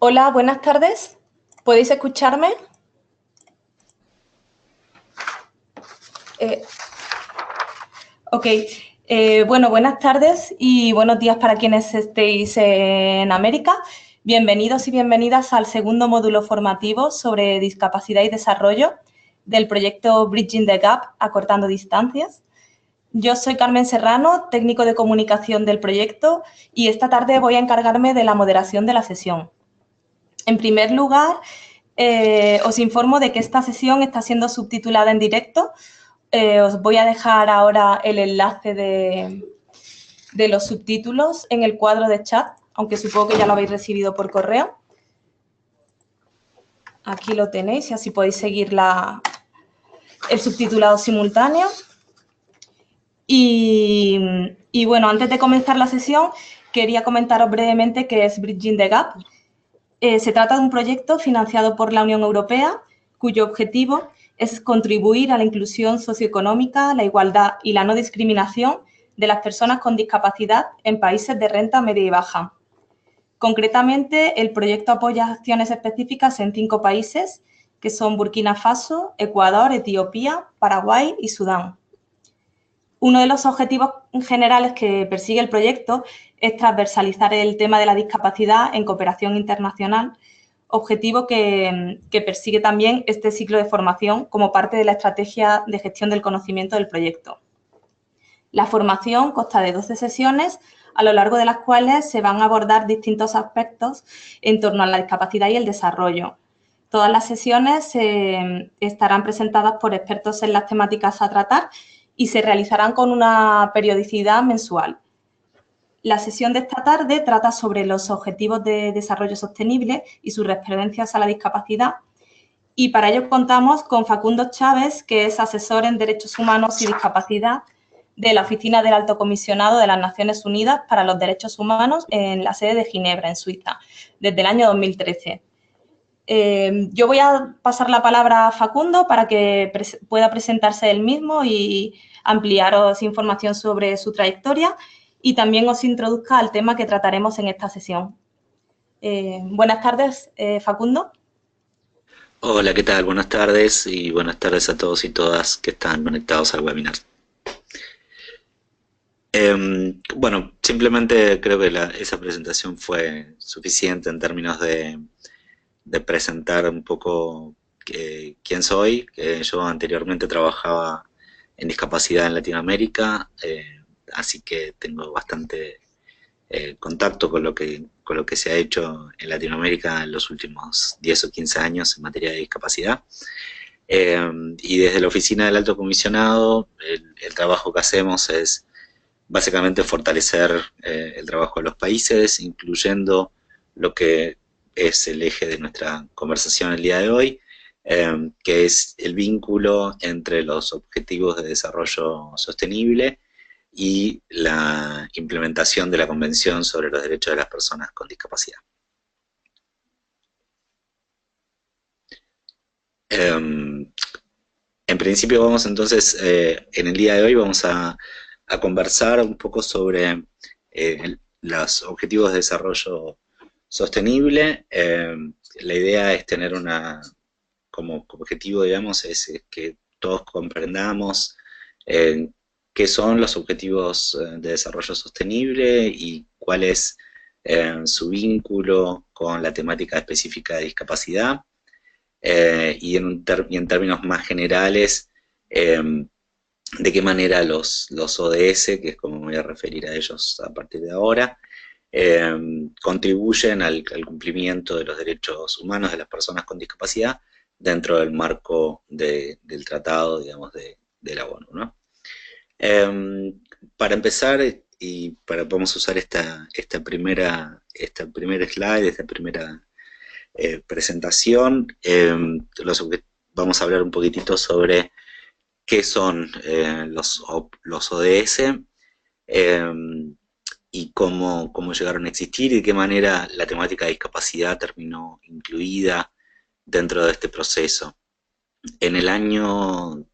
Hola, buenas tardes. ¿Podéis escucharme? Eh, ok. Bueno, buenas tardes y buenos días para quienes estéis en América. Bienvenidos y bienvenidas al segundo módulo formativo sobre discapacidad y desarrollo del proyecto Bridging the Gap, acortando distancias. Yo soy Carmen Serrano, técnico de comunicación del proyecto, y esta tarde voy a encargarme de la moderación de la sesión. En primer lugar, os informo de que esta sesión está siendo subtitulada en directo. Os voy a dejar ahora el enlace de los subtítulos en el cuadro de chat, aunque supongo que ya lo habéis recibido por correo. Aquí lo tenéis y así podéis seguir el subtitulado simultáneo. Y bueno, antes de comenzar la sesión, quería comentaros brevemente qué es Bridging the Gap. Se trata de un proyecto financiado por la Unión Europea, cuyo objetivo es contribuir a la inclusión socioeconómica, la igualdad y la no discriminación de las personas con discapacidad en países de renta media y baja. Concretamente, el proyecto apoya acciones específicas en 5 países, que son Burkina Faso, Ecuador, Etiopía, Paraguay y Sudán. Uno de los objetivos generales que persigue el proyecto es transversalizar el tema de la discapacidad en cooperación internacional, objetivo que persigue también este ciclo de formación como parte de la estrategia de gestión del conocimiento del proyecto. La formación consta de 12 sesiones, a lo largo de las cuales se van a abordar distintos aspectos en torno a la discapacidad y el desarrollo. Todas las sesiones estarán presentadas por expertos en las temáticas a tratar y se realizarán con una periodicidad mensual. La sesión de esta tarde trata sobre los objetivos de desarrollo sostenible y sus referencias a la discapacidad, y para ello contamos con Facundo Chávez, que es asesor en Derechos Humanos y Discapacidad de la Oficina del Alto Comisionado de las Naciones Unidas para los Derechos Humanos en la sede de Ginebra, en Suiza, desde el año 2013. Yo voy a pasar la palabra a Facundo para que pueda presentarse él mismo y ampliaros información sobre su trayectoria y también os introduzca al tema que trataremos en esta sesión. Buenas tardes, Facundo. Hola, ¿qué tal? Buenas tardes y buenas tardes a todos y todas que están conectados al webinar. Bueno, simplemente creo que esa presentación fue suficiente en términos de presentar un poco quién soy. Yo anteriormente trabajaba en discapacidad en Latinoamérica, así que tengo bastante contacto con lo que se ha hecho en Latinoamérica en los últimos 10 o 15 años en materia de discapacidad. Y desde la oficina del Alto Comisionado, el trabajo que hacemos es básicamente fortalecer el trabajo de los países, incluyendo lo que es el eje de nuestra conversación el día de hoy, que es el vínculo entre los objetivos de desarrollo sostenible y la implementación de la Convención sobre los Derechos de las Personas con Discapacidad. En principio vamos entonces, en el día de hoy vamos a conversar un poco sobre los objetivos de desarrollo sostenible. La idea es tener como objetivo, digamos, es que todos comprendamos qué son los objetivos de desarrollo sostenible y cuál es su vínculo con la temática específica de discapacidad. Y en términos más generales, de qué manera los ODS, que es como me voy a referir a ellos a partir de ahora, contribuyen al cumplimiento de los derechos humanos de las personas con discapacidad dentro del marco del tratado, digamos, de la ONU, ¿no? Para empezar, vamos a usar esta primera slide, esta primera presentación, vamos a hablar un poquitito sobre qué son los ODS y cómo llegaron a existir y de qué manera la temática de discapacidad terminó incluida dentro de este proceso. En el año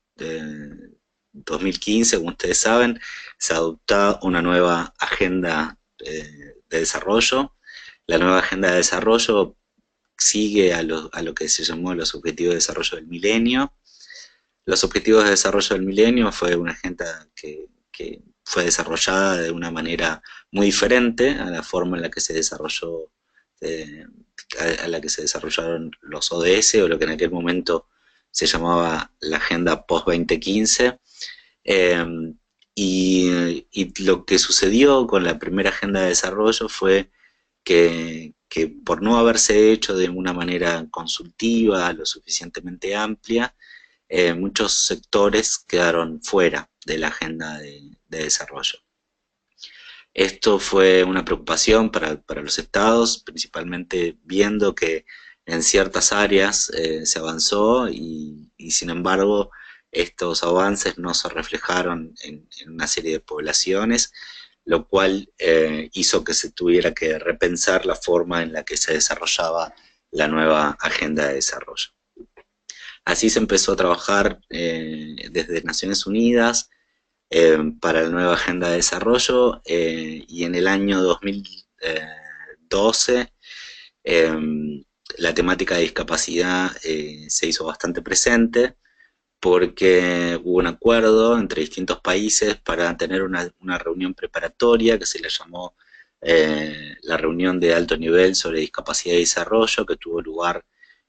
2015, como ustedes saben, se adoptó una nueva agenda de desarrollo. La nueva agenda de desarrollo sigue a lo que se llamó los Objetivos de Desarrollo del Milenio. Los Objetivos de Desarrollo del Milenio fue una agenda que fue desarrollada de una manera muy diferente a la forma en la que se desarrolló, eh, a la que se desarrollaron los ODS, o lo que en aquel momento se llamaba la Agenda Post-2015. Eh, y lo que sucedió con la primera Agenda de Desarrollo fue que por no haberse hecho de una manera consultiva, lo suficientemente amplia, muchos sectores quedaron fuera de la agenda de desarrollo. Esto fue una preocupación para los estados, principalmente viendo que en ciertas áreas se avanzó y sin embargo estos avances no se reflejaron en una serie de poblaciones, lo cual hizo que se tuviera que repensar la forma en la que se desarrollaba la nueva agenda de desarrollo. Así se empezó a trabajar desde Naciones Unidas para la nueva Agenda de Desarrollo y en el año 2012 la temática de discapacidad se hizo bastante presente porque hubo un acuerdo entre distintos países para tener una reunión preparatoria que se le llamó la reunión de alto nivel sobre discapacidad y desarrollo, que tuvo lugar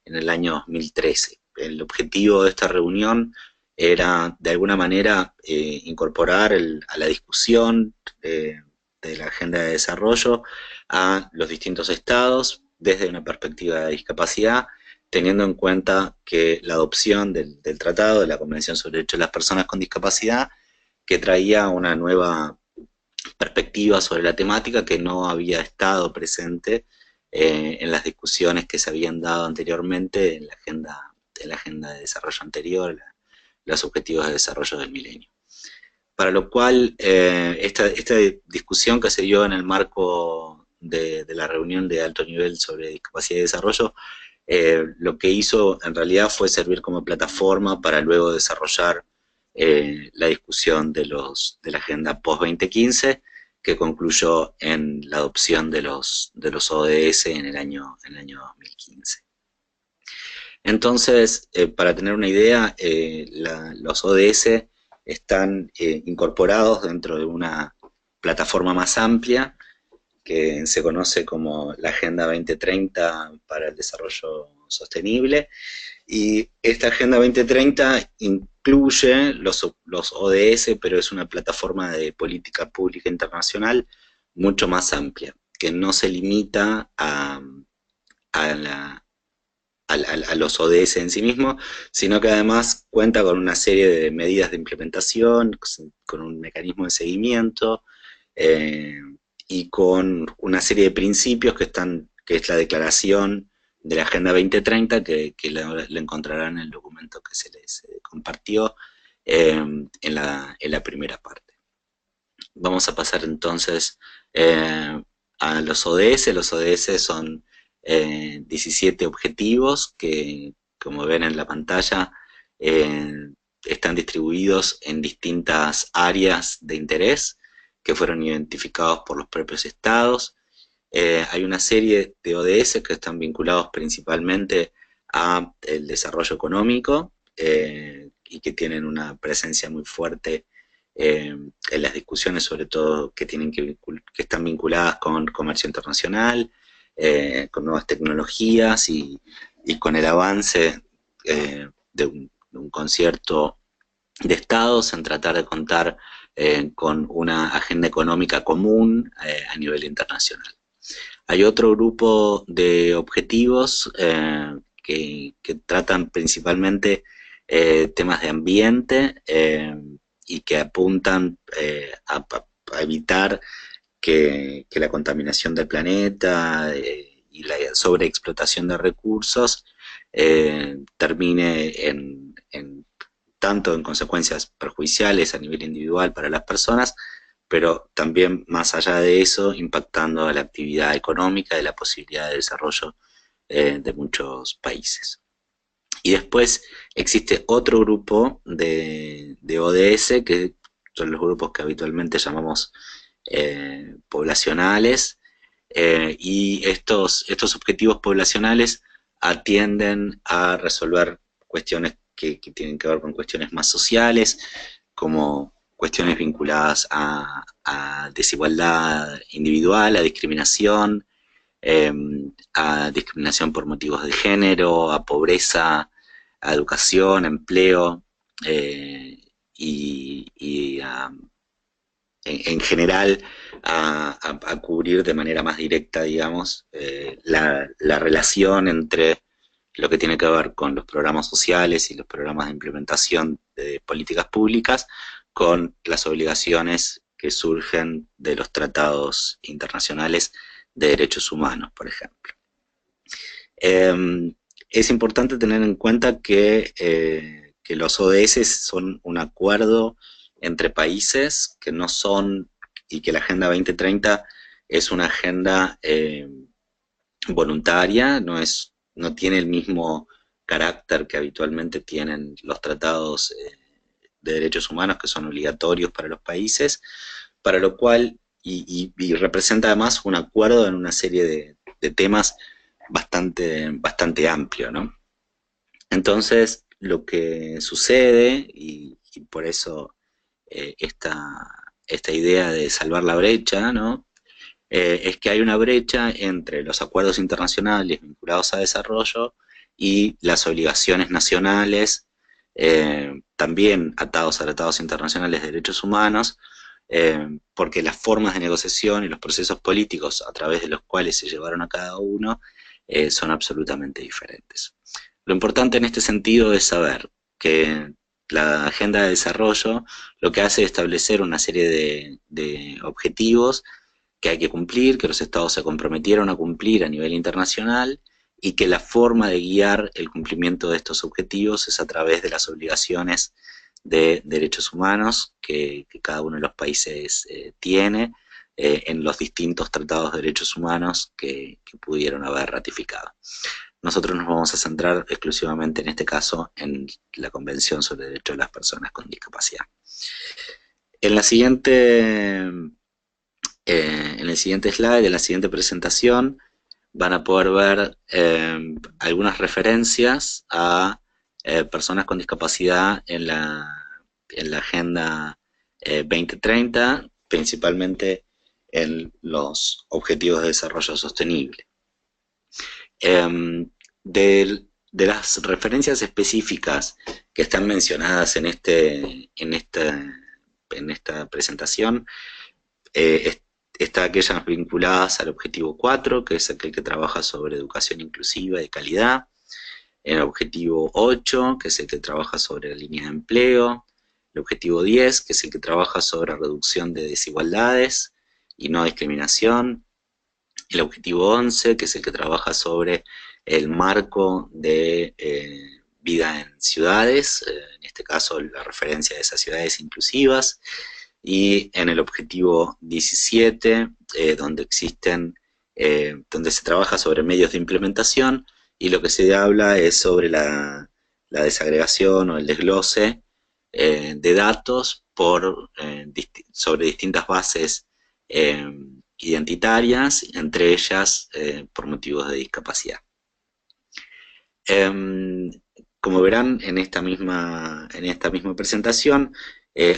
en el año 2013. El objetivo de esta reunión era de alguna manera incorporar a la discusión de la agenda de desarrollo a los distintos estados desde una perspectiva de discapacidad, teniendo en cuenta que la adopción del tratado, de la Convención sobre Derechos de las Personas con Discapacidad, que traía una nueva perspectiva sobre la temática que no había estado presente en las discusiones que se habían dado anteriormente en la agenda de desarrollo anterior, los Objetivos de Desarrollo del Milenio. Para lo cual, esta discusión que se dio en el marco de la reunión de alto nivel sobre discapacidad y desarrollo, lo que hizo en realidad fue servir como plataforma para luego desarrollar la discusión de la agenda post-2015, que concluyó en la adopción de los ODS en el año 2015. Entonces, para tener una idea, los ODS están incorporados dentro de una plataforma más amplia que se conoce como la Agenda 2030 para el Desarrollo Sostenible, y esta Agenda 2030 incluye los ODS, pero es una plataforma de política pública internacional mucho más amplia, que no se limita a los ODS en sí mismos, sino que además cuenta con una serie de medidas de implementación, con un mecanismo de seguimiento, y con una serie de principios que es la declaración de la Agenda 2030, que la encontrarán en el documento que se les compartió en la primera parte. Vamos a pasar entonces a los ODS. Los ODS son 17 objetivos que, como ven en la pantalla, están distribuidos en distintas áreas de interés que fueron identificados por los propios estados. Hay una serie de ODS que están vinculados principalmente al desarrollo económico y que tienen una presencia muy fuerte en las discusiones, sobre todo que están vinculadas con comercio internacional, con nuevas tecnologías y con el avance de un concierto de estados en tratar de contar con una agenda económica común a nivel internacional. Hay otro grupo de objetivos que tratan principalmente temas de ambiente y que apuntan a evitar que la contaminación del planeta y la sobreexplotación de recursos termine tanto en consecuencias perjudiciales a nivel individual para las personas, pero también más allá de eso, impactando a la actividad económica y la posibilidad de desarrollo de muchos países. Y después existe otro grupo de ODS, que son los grupos que habitualmente llamamos poblacionales, y estos objetivos poblacionales atienden a resolver cuestiones que tienen que ver con cuestiones más sociales, como cuestiones vinculadas a desigualdad individual, a discriminación, a discriminación por motivos de género, a pobreza, a educación, a empleo, y en general a cubrir de manera más directa, digamos, la relación entre lo que tiene que ver con los programas sociales y los programas de implementación de políticas públicas con las obligaciones que surgen de los tratados internacionales de derechos humanos, por ejemplo. Es importante tener en cuenta que los ODS son un acuerdo entre países que no son, y que la Agenda 2030 es una agenda voluntaria, no tiene el mismo carácter que habitualmente tienen los tratados de derechos humanos, que son obligatorios para los países, para lo cual, y representa además un acuerdo en una serie de temas bastante amplio, ¿no? Entonces, lo que sucede, y por eso esta idea de salvar la brecha, ¿no? Es que hay una brecha entre los acuerdos internacionales vinculados a desarrollo y las obligaciones nacionales, también atados a tratados internacionales de derechos humanos, porque las formas de negociación y los procesos políticos a través de los cuales se llevaron a cada uno son absolutamente diferentes. Lo importante en este sentido es saber que la Agenda de Desarrollo lo que hace es establecer una serie de objetivos que hay que cumplir, que los estados se comprometieron a cumplir a nivel internacional, y que la forma de guiar el cumplimiento de estos objetivos es a través de las obligaciones de derechos humanos que cada uno de los países tiene en los distintos tratados de derechos humanos que pudieron haber ratificado. Nosotros nos vamos a centrar exclusivamente en este caso en la Convención sobre el Derecho de las Personas con Discapacidad. En el siguiente slide, en la siguiente presentación, van a poder ver algunas referencias a personas con discapacidad en la Agenda 2030, principalmente en los Objetivos de Desarrollo Sostenible. De las referencias específicas que están mencionadas en esta presentación, está aquellas vinculadas al objetivo 4, que es aquel que trabaja sobre educación inclusiva y de calidad, el objetivo 8, que es el que trabaja sobre la línea de empleo, el objetivo 10, que es el que trabaja sobre reducción de desigualdades y no discriminación, el objetivo 11, que es el que trabaja sobre el marco de vida en ciudades, en este caso la referencia de esas ciudades inclusivas, y en el objetivo 17, donde se trabaja sobre medios de implementación, y lo que se habla es sobre la desagregación o el desglose de datos sobre distintas bases identitarias, entre ellas por motivos de discapacidad. Como verán en esta misma presentación,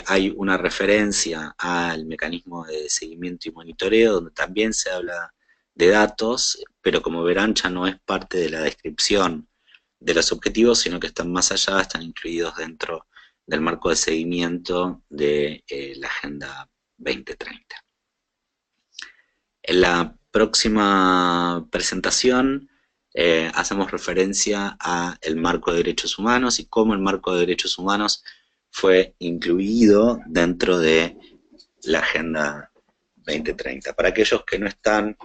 hay una referencia al mecanismo de seguimiento y monitoreo, donde también se habla de datos, pero como verán ya no es parte de la descripción de los objetivos, sino que están más allá, están incluidos dentro del marco de seguimiento de la Agenda 2030. En la próxima presentación hacemos referencia al marco de derechos humanos y cómo el marco de derechos humanos fue incluido dentro de la Agenda 2030. Para aquellos que no están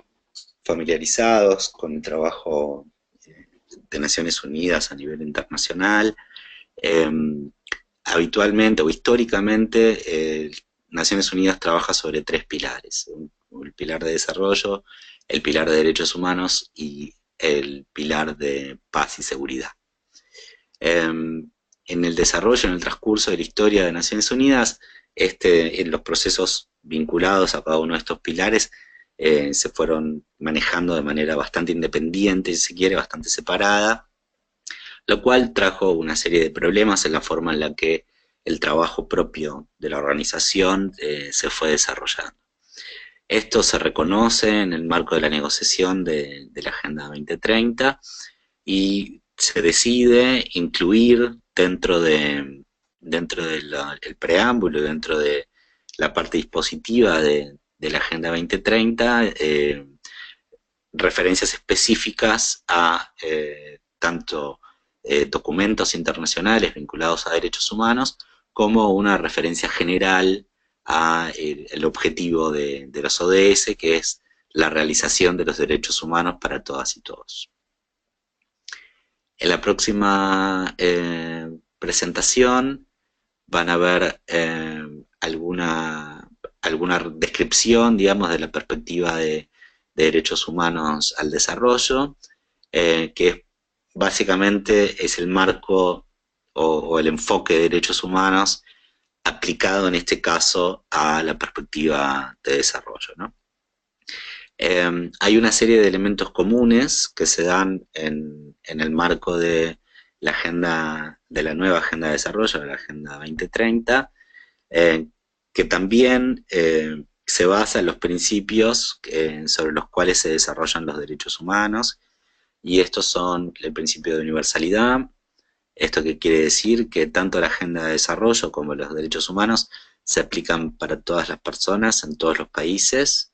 familiarizados con el trabajo de Naciones Unidas a nivel internacional, habitualmente o históricamente Naciones Unidas trabaja sobre 3 pilares: el pilar de desarrollo, el pilar de derechos humanos y el pilar de paz y seguridad. En el desarrollo, en el transcurso de la historia de Naciones Unidas, en los procesos vinculados a cada uno de estos pilares se fueron manejando de manera bastante independiente, si se quiere, bastante separada, lo cual trajo una serie de problemas en la forma en la que el trabajo propio de la organización se fue desarrollando. Esto se reconoce en el marco de la negociación de la Agenda 2030 y se decide incluir dentro del preámbulo, dentro de la parte dispositiva de la Agenda 2030, referencias específicas a tanto documentos internacionales vinculados a derechos humanos, como una referencia general a el objetivo de los ODS, que es la realización de los derechos humanos para todas y todos. En la próxima presentación van a ver alguna descripción, digamos, de la perspectiva de derechos humanos al desarrollo, que básicamente es el marco o el enfoque de derechos humanos aplicado en este caso a la perspectiva de desarrollo, ¿no? Hay una serie de elementos comunes que se dan en el marco de la nueva Agenda de Desarrollo, de la Agenda 2030, que también se basa en los principios sobre los cuales se desarrollan los derechos humanos, y estos son el principio de universalidad. Esto que quiere decir que tanto la Agenda de Desarrollo como los derechos humanos se aplican para todas las personas en todos los países.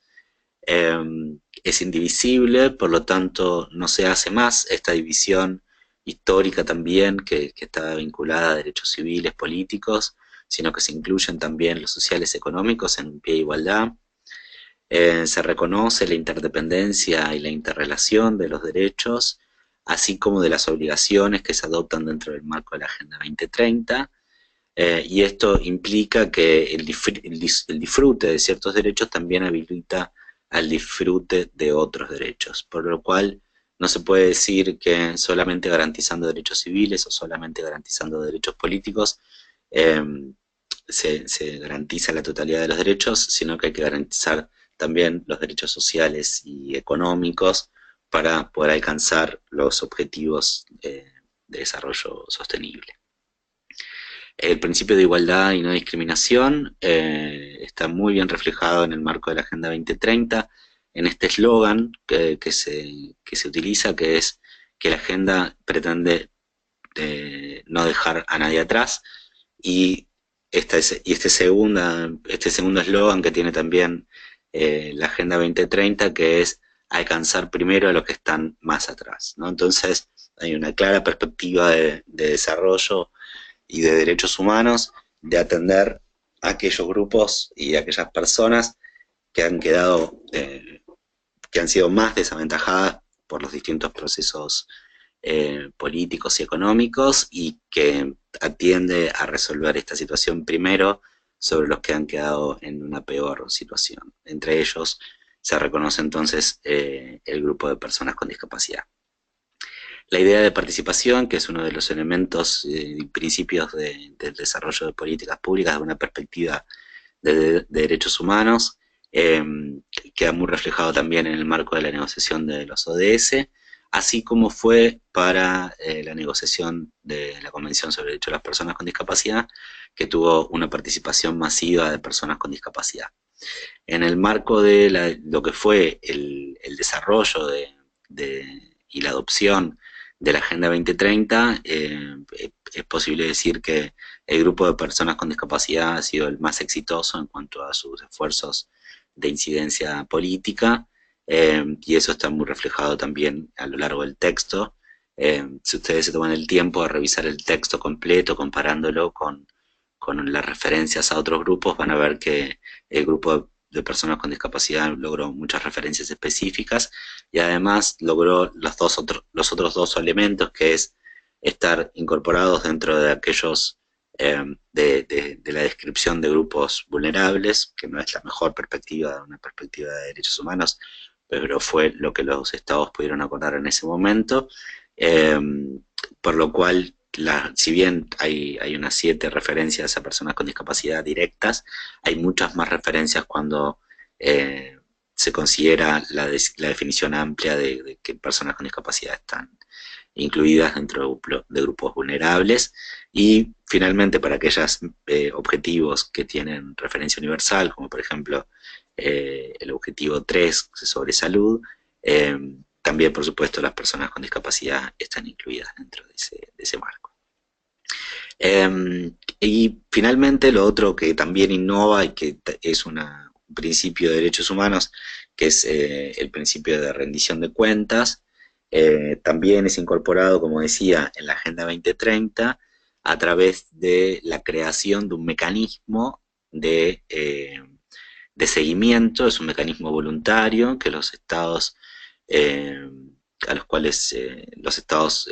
Es indivisible, por lo tanto no se hace más esta división histórica también que está vinculada a derechos civiles, políticos, sino que se incluyen también los sociales y económicos en pie de igualdad. Se reconoce la interdependencia y la interrelación de los derechos, así como de las obligaciones que se adoptan dentro del marco de la Agenda 2030, y esto implica que el disfrute de ciertos derechos también habilita al disfrute de otros derechos, por lo cual no se puede decir que solamente garantizando derechos civiles o solamente garantizando derechos políticos se garantiza la totalidad de los derechos, sino que hay que garantizar también los derechos sociales y económicos para poder alcanzar los objetivos de desarrollo sostenible. El principio de igualdad y no discriminación está muy bien reflejado en el marco de la Agenda 2030, en este eslogan que se utiliza, que es que la agenda pretende no dejar a nadie atrás, y este segundo eslogan que tiene también la Agenda 2030, que es alcanzar primero a los que están más atrás, ¿no? Entonces hay una clara perspectiva de desarrollo y de derechos humanos, de atender a aquellos grupos y a aquellas personas que han quedado, que han sido más desaventajadas por los distintos procesos políticos y económicos, y que atiende a resolver esta situación primero sobre los que han quedado en una peor situación. Entre ellos se reconoce entonces el grupo de personas con discapacidad. La idea de participación, que es uno de los elementos y principios del desarrollo de políticas públicas de una perspectiva de derechos humanos, queda muy reflejado también en el marco de la negociación de los ODS, así como fue para la negociación de la Convención sobre el Derecho de las Personas con Discapacidad, que tuvo una participación masiva de personas con discapacidad. En el marco de lo que fue el desarrollo y la adopción de la Agenda 2030, es posible decir que el grupo de personas con discapacidad ha sido el más exitoso en cuanto a sus esfuerzos de incidencia política, y eso está muy reflejado también a lo largo del texto. Si ustedes se toman el tiempo de revisar el texto completo, comparándolo con las referencias a otros grupos, van a ver que el grupo de personas con discapacidad logró muchas referencias específicas, y además logró los otros dos elementos, que es estar incorporados dentro de aquellos de la descripción de grupos vulnerables, que no es la mejor perspectiva, una perspectiva de derechos humanos, pero fue lo que los estados pudieron acordar en ese momento, por lo cual, si bien hay unas 7 referencias a personas con discapacidad directas, hay muchas más referencias cuando se considera la definición amplia de que personas con discapacidad están incluidas dentro de grupos vulnerables, y finalmente para aquellos objetivos que tienen referencia universal, como por ejemplo el objetivo 3 sobre salud, también por supuesto las personas con discapacidad están incluidas dentro de ese marco. Y finalmente lo otro que también innova y que es un principio de derechos humanos, que es el principio de rendición de cuentas, también es incorporado, como decía, en la Agenda 2030 a través de la creación de un mecanismo de seguimiento. Es un mecanismo voluntario que los estados, a los cuales los estados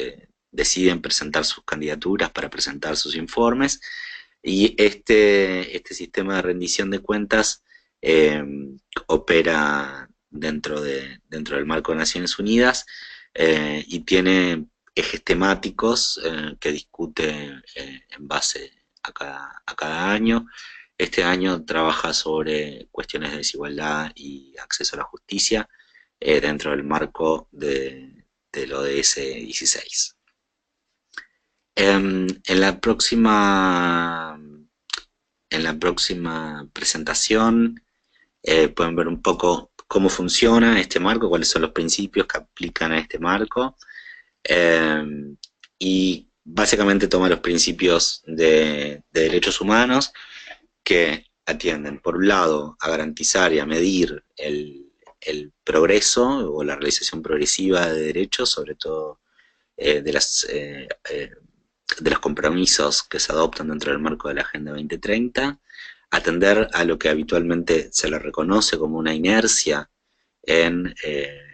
deciden presentar sus candidaturas para presentar sus informes, y este sistema de rendición de cuentas opera dentro del marco de Naciones Unidas, y tiene ejes temáticos que discute en base a cada año. Este año trabaja sobre cuestiones de desigualdad y acceso a la justicia dentro del marco del ODS 16. En la próxima presentación pueden ver un poco cómo funciona este marco, cuáles son los principios que aplican a este marco, y básicamente toma los principios de derechos humanos que atienden, por un lado, a garantizar y a medir el progreso o la realización progresiva de derechos, sobre todo de los compromisos que se adoptan dentro del marco de la Agenda 2030, atender a lo que habitualmente se le reconoce como una inercia en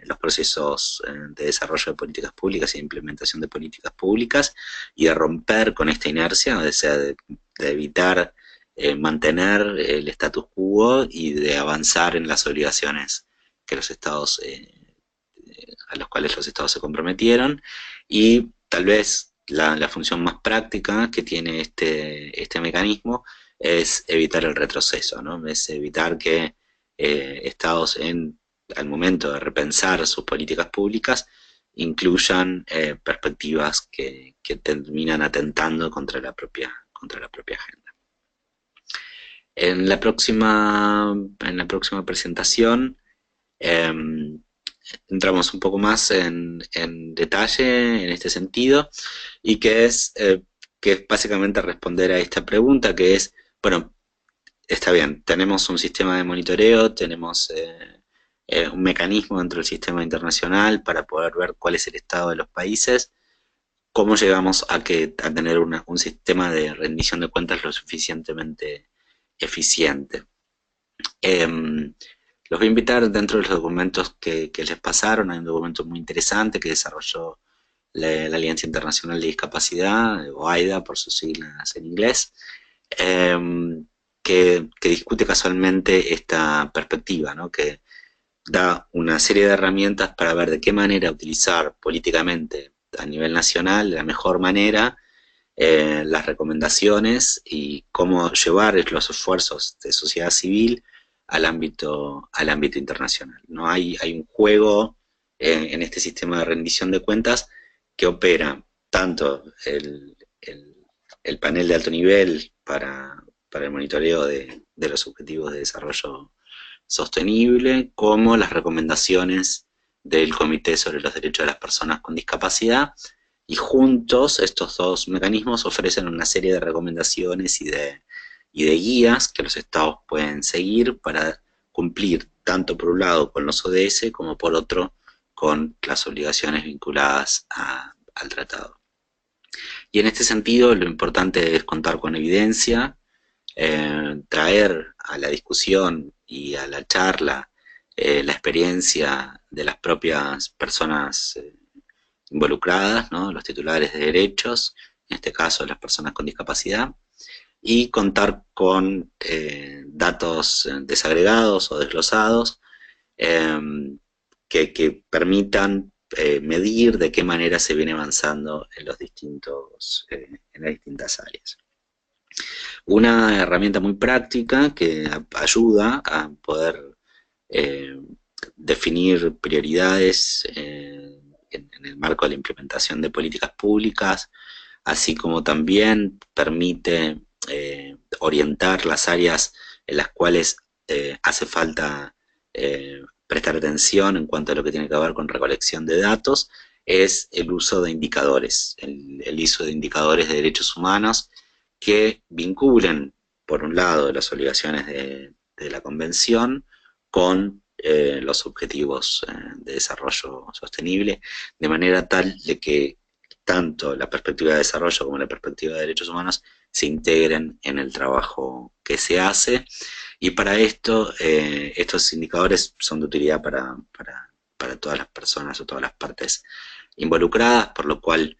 los procesos de desarrollo de políticas públicas y de implementación de políticas públicas, y de romper con esta inercia, o sea, de evitar mantener el status quo y de avanzar en las obligaciones que los estados, a los cuales los estados se comprometieron. Y tal vez la función más práctica que tiene este mecanismo es evitar el retroceso, ¿no? Es evitar que estados al momento de repensar sus políticas públicas incluyan perspectivas que terminan atentando contra la propia agenda. En la próxima presentación entramos un poco más en detalle en este sentido, y que es básicamente responder a esta pregunta, que es, bueno, está bien, tenemos un sistema de monitoreo, tenemos un mecanismo dentro del sistema internacional para poder ver cuál es el estado de los países. ¿Cómo llegamos a tener un sistema de rendición de cuentas lo suficientemente eficiente? Los voy a invitar dentro de los documentos que les pasaron. Hay un documento muy interesante que desarrolló la Alianza Internacional de Discapacidad, o AIDA por sus siglas en inglés, que discute casualmente esta perspectiva, ¿no? Que da una serie de herramientas para ver de qué manera utilizar políticamente a nivel nacional de la mejor manera las recomendaciones, y cómo llevar los esfuerzos de sociedad civil al ámbito internacional, ¿no? Hay un juego en este sistema de rendición de cuentas que opera tanto el panel de alto nivel para el monitoreo de los objetivos de desarrollo sostenible, como las recomendaciones del Comité sobre los Derechos de las Personas con Discapacidad, y juntos estos dos mecanismos ofrecen una serie de recomendaciones y de guías que los estados pueden seguir para cumplir tanto por un lado con los ODS como por otro con las obligaciones vinculadas al tratado. Y en este sentido lo importante es contar con evidencia, traer a la discusión y a la charla la experiencia de las propias personas involucradas, ¿no? Los titulares de derechos, en este caso las personas con discapacidad, y contar con datos desagregados o desglosados que permitan medir de qué manera se viene avanzando en las distintas áreas. Una herramienta muy práctica que ayuda a poder definir prioridades en el marco de la implementación de políticas públicas, así como también permite orientar las áreas en las cuales hace falta prestar atención en cuanto a lo que tiene que ver con recolección de datos, es el uso de indicadores, el uso de indicadores de derechos humanos que vinculen, por un lado, las obligaciones de la Convención con los objetivos de desarrollo sostenible, de manera tal de que tanto la perspectiva de desarrollo como la perspectiva de derechos humanos se integren en el trabajo que se hace. Y para esto, estos indicadores son de utilidad para todas las personas o todas las partes involucradas, por lo cual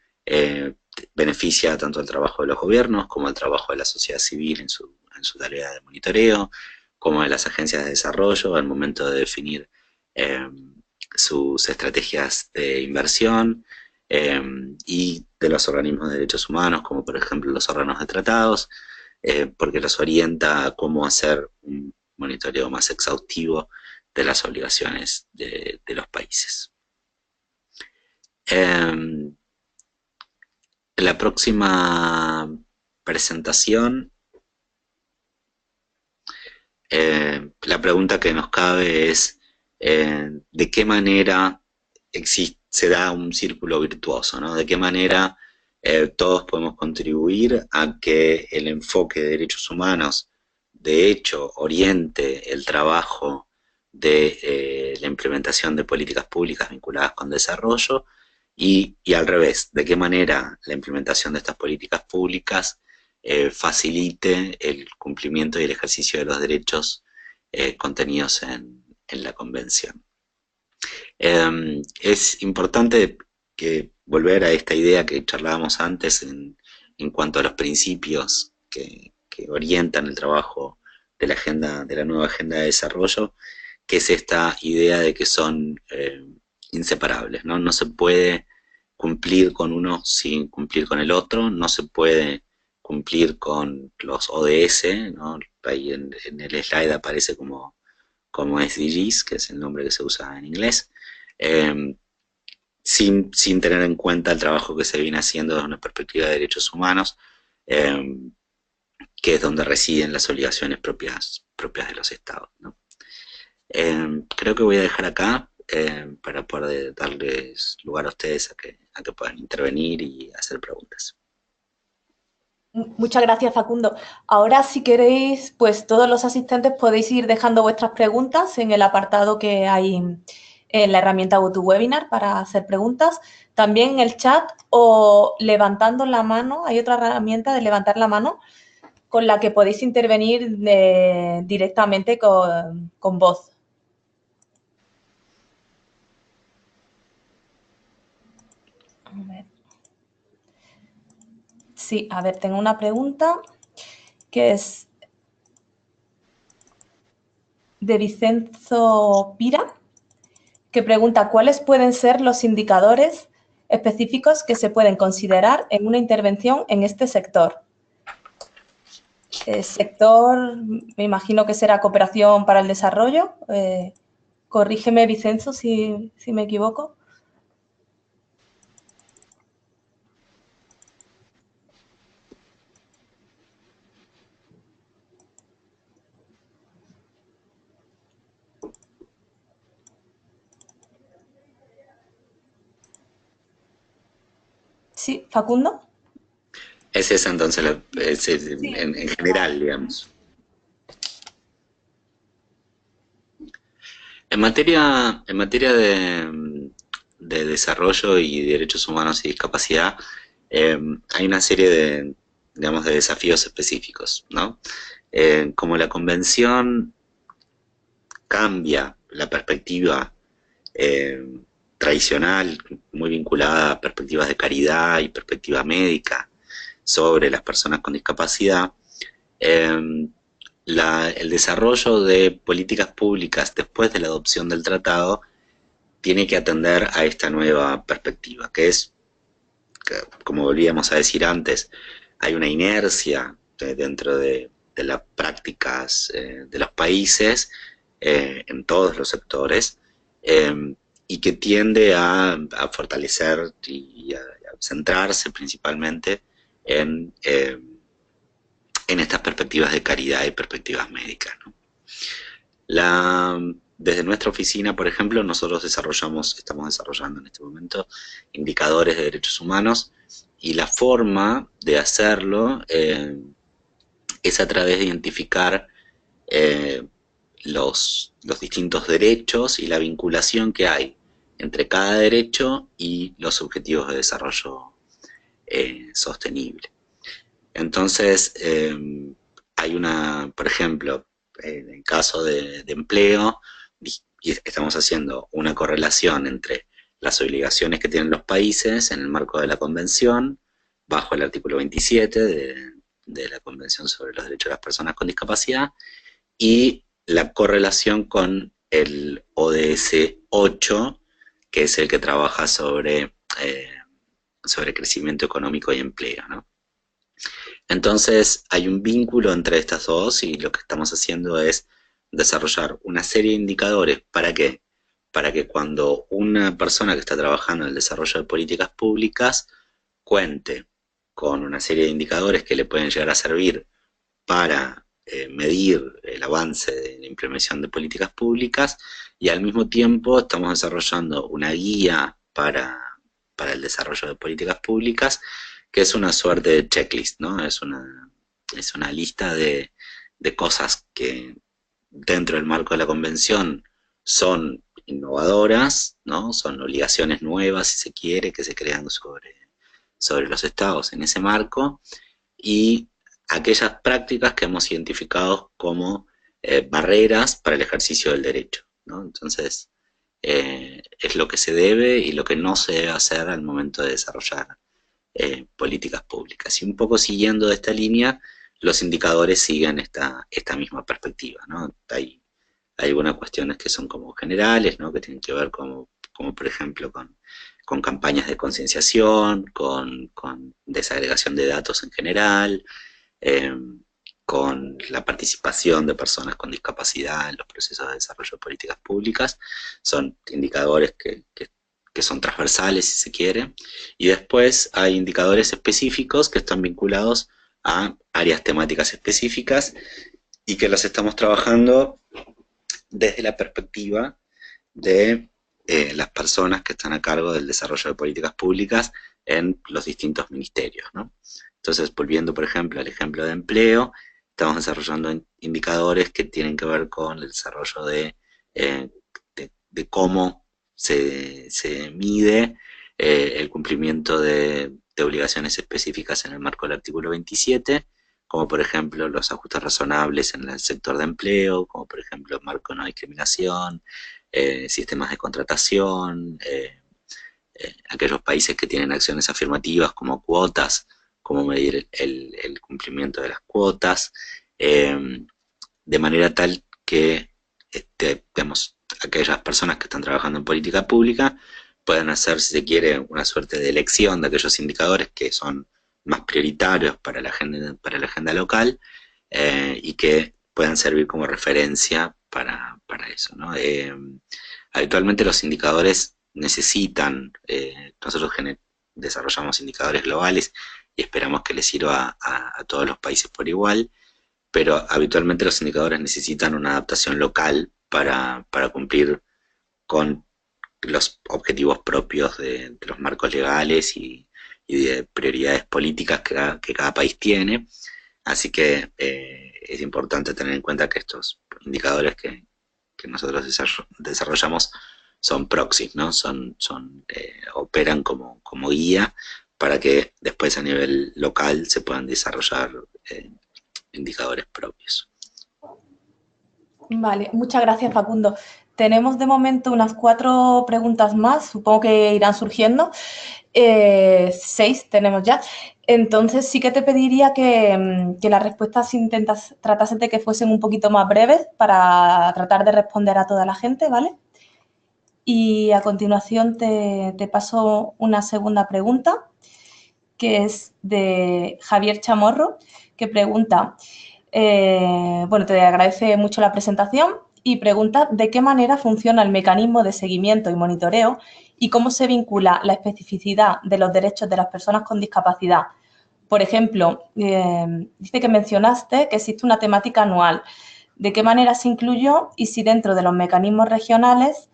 beneficia tanto el trabajo de los gobiernos como el trabajo de la sociedad civil en su tarea de monitoreo, como de las agencias de desarrollo al momento de definir sus estrategias de inversión, y de los organismos de derechos humanos, como por ejemplo los órganos de tratados, porque los orienta a cómo hacer un monitoreo más exhaustivo de las obligaciones de los países. La próxima presentación, la pregunta que nos cabe es de qué manera se da un círculo virtuoso, ¿no? De qué manera todos podemos contribuir a que el enfoque de derechos humanos, de hecho, oriente el trabajo de la implementación de políticas públicas vinculadas con desarrollo, y al revés, de qué manera la implementación de estas políticas públicas facilite el cumplimiento y el ejercicio de los derechos contenidos en la Convención. Es importante volver a esta idea que charlábamos antes en cuanto a los principios que orientan el trabajo de la nueva agenda de desarrollo, que es esta idea de que son inseparables, ¿no? No se puede cumplir con uno sin cumplir con el otro, no se puede cumplir con los ODS, ¿no? Ahí en el slide aparece como SDGs, que es el nombre que se usa en inglés, sin tener en cuenta el trabajo que se viene haciendo desde una perspectiva de derechos humanos, que es donde residen las obligaciones propias de los estados, ¿no? Creo que voy a dejar acá para poder darles lugar a ustedes a que puedan intervenir y hacer preguntas. Muchas gracias, Facundo. Ahora, si queréis, pues todos los asistentes podéis ir dejando vuestras preguntas en el apartado que hay en la herramienta GoToWebinar para hacer preguntas. También en el chat o levantando la mano. Hay otra herramienta de levantar la mano con la que podéis intervenir directamente con voz. A ver. Sí, a ver, tengo una pregunta que es de Vicenzo Pira, que pregunta cuáles pueden ser los indicadores específicos que se pueden considerar en una intervención en este sector. El sector, me imagino que será cooperación para el desarrollo. Corrígeme, Vicenzo, si me equivoco. Sí, Facundo. Es esa entonces, Sí. en general, digamos. En materia de desarrollo y derechos humanos y discapacidad, hay una serie digamos, de desafíos específicos, ¿no? Como la Convención cambia la perspectiva tradicional, muy vinculada a perspectivas de caridad y perspectiva médica sobre las personas con discapacidad, el desarrollo de políticas públicas después de la adopción del tratado tiene que atender a esta nueva perspectiva, que es, como volvíamos a decir antes, hay una inercia dentro de las prácticas de los países en todos los sectores, y que tiende a fortalecer y a centrarse principalmente en estas perspectivas de caridad y perspectivas médicas, ¿no? Desde nuestra oficina, por ejemplo, nosotros estamos desarrollando en este momento indicadores de derechos humanos, y la forma de hacerlo es a través de identificar eh, los distintos derechos y la vinculación que hay entre cada derecho y los objetivos de desarrollo sostenible. Entonces, hay por ejemplo, en el caso de empleo, estamos haciendo una correlación entre las obligaciones que tienen los países en el marco de la Convención, bajo el artículo 27 de la Convención sobre los Derechos de las Personas con Discapacidad, y la correlación con el ODS 8, que es el que trabaja sobre crecimiento económico y empleo, ¿no? Entonces hay un vínculo entre estas dos, y lo que estamos haciendo es desarrollar una serie de indicadores. ¿Para qué? Para que cuando una persona que está trabajando en el desarrollo de políticas públicas cuente con una serie de indicadores que le pueden llegar a servir para medir el avance de la implementación de políticas públicas, y al mismo tiempo estamos desarrollando una guía para el desarrollo de políticas públicas, que es una suerte de checklist, ¿no? Es una lista de cosas que dentro del marco de la convención son innovadoras, ¿no? Son obligaciones nuevas, si se quiere, que se crean sobre los estados en ese marco, y aquellas prácticas que hemos identificado como barreras para el ejercicio del derecho, ¿no? Entonces, es lo que se debe y lo que no se debe hacer al momento de desarrollar políticas públicas. Y un poco siguiendo de esta línea, los indicadores siguen esta misma perspectiva, ¿no? Hay algunas cuestiones que son como generales, ¿no? Que tienen que ver como por ejemplo con campañas de concienciación, con desagregación de datos en general, eh, con la participación de personas con discapacidad en los procesos de desarrollo de políticas públicas. Son indicadores que son transversales, si se quiere, y después hay indicadores específicos que están vinculados a áreas temáticas específicas y que los estamos trabajando desde la perspectiva de las personas que están a cargo del desarrollo de políticas públicas en los distintos ministerios, ¿no? Entonces, volviendo, por ejemplo, al ejemplo de empleo, estamos desarrollando indicadores que tienen que ver con el desarrollo de cómo se mide el cumplimiento de obligaciones específicas en el marco del artículo 27, como por ejemplo los ajustes razonables en el sector de empleo, como por ejemplo el marco de no discriminación, sistemas de contratación, aquellos países que tienen acciones afirmativas como cuotas, cómo medir el cumplimiento de las cuotas, de manera tal que digamos, aquellas personas que están trabajando en política pública puedan hacer, si se quiere, una suerte de elección de aquellos indicadores que son más prioritarios para la agenda local, y que puedan servir como referencia para eso, ¿no? Habitualmente los indicadores necesitan, nosotros desarrollamos indicadores globales y esperamos que les sirva a todos los países por igual, pero habitualmente los indicadores necesitan una adaptación local para cumplir con los objetivos propios de los marcos legales y de prioridades políticas que cada país tiene. Así que es importante tener en cuenta que estos indicadores que nosotros desarrollamos son proxies, ¿no? Operan como guía para que después a nivel local se puedan desarrollar indicadores propios. Vale, muchas gracias, Facundo. Tenemos de momento unas 4 preguntas más, supongo que irán surgiendo. 6 tenemos ya. Entonces sí que te pediría que las respuestas tratasen de que fuesen un poquito más breves para tratar de responder a toda la gente, ¿vale? Y a continuación te paso una segunda pregunta, que es de Javier Chamorro, que pregunta, bueno, te agradece mucho la presentación y pregunta de qué manera funciona el mecanismo de seguimiento y monitoreo y cómo se vincula la especificidad de los derechos de las personas con discapacidad. Por ejemplo, dice que mencionaste que existe una temática anual. ¿De qué manera se incluyó y si dentro de los mecanismos regionales,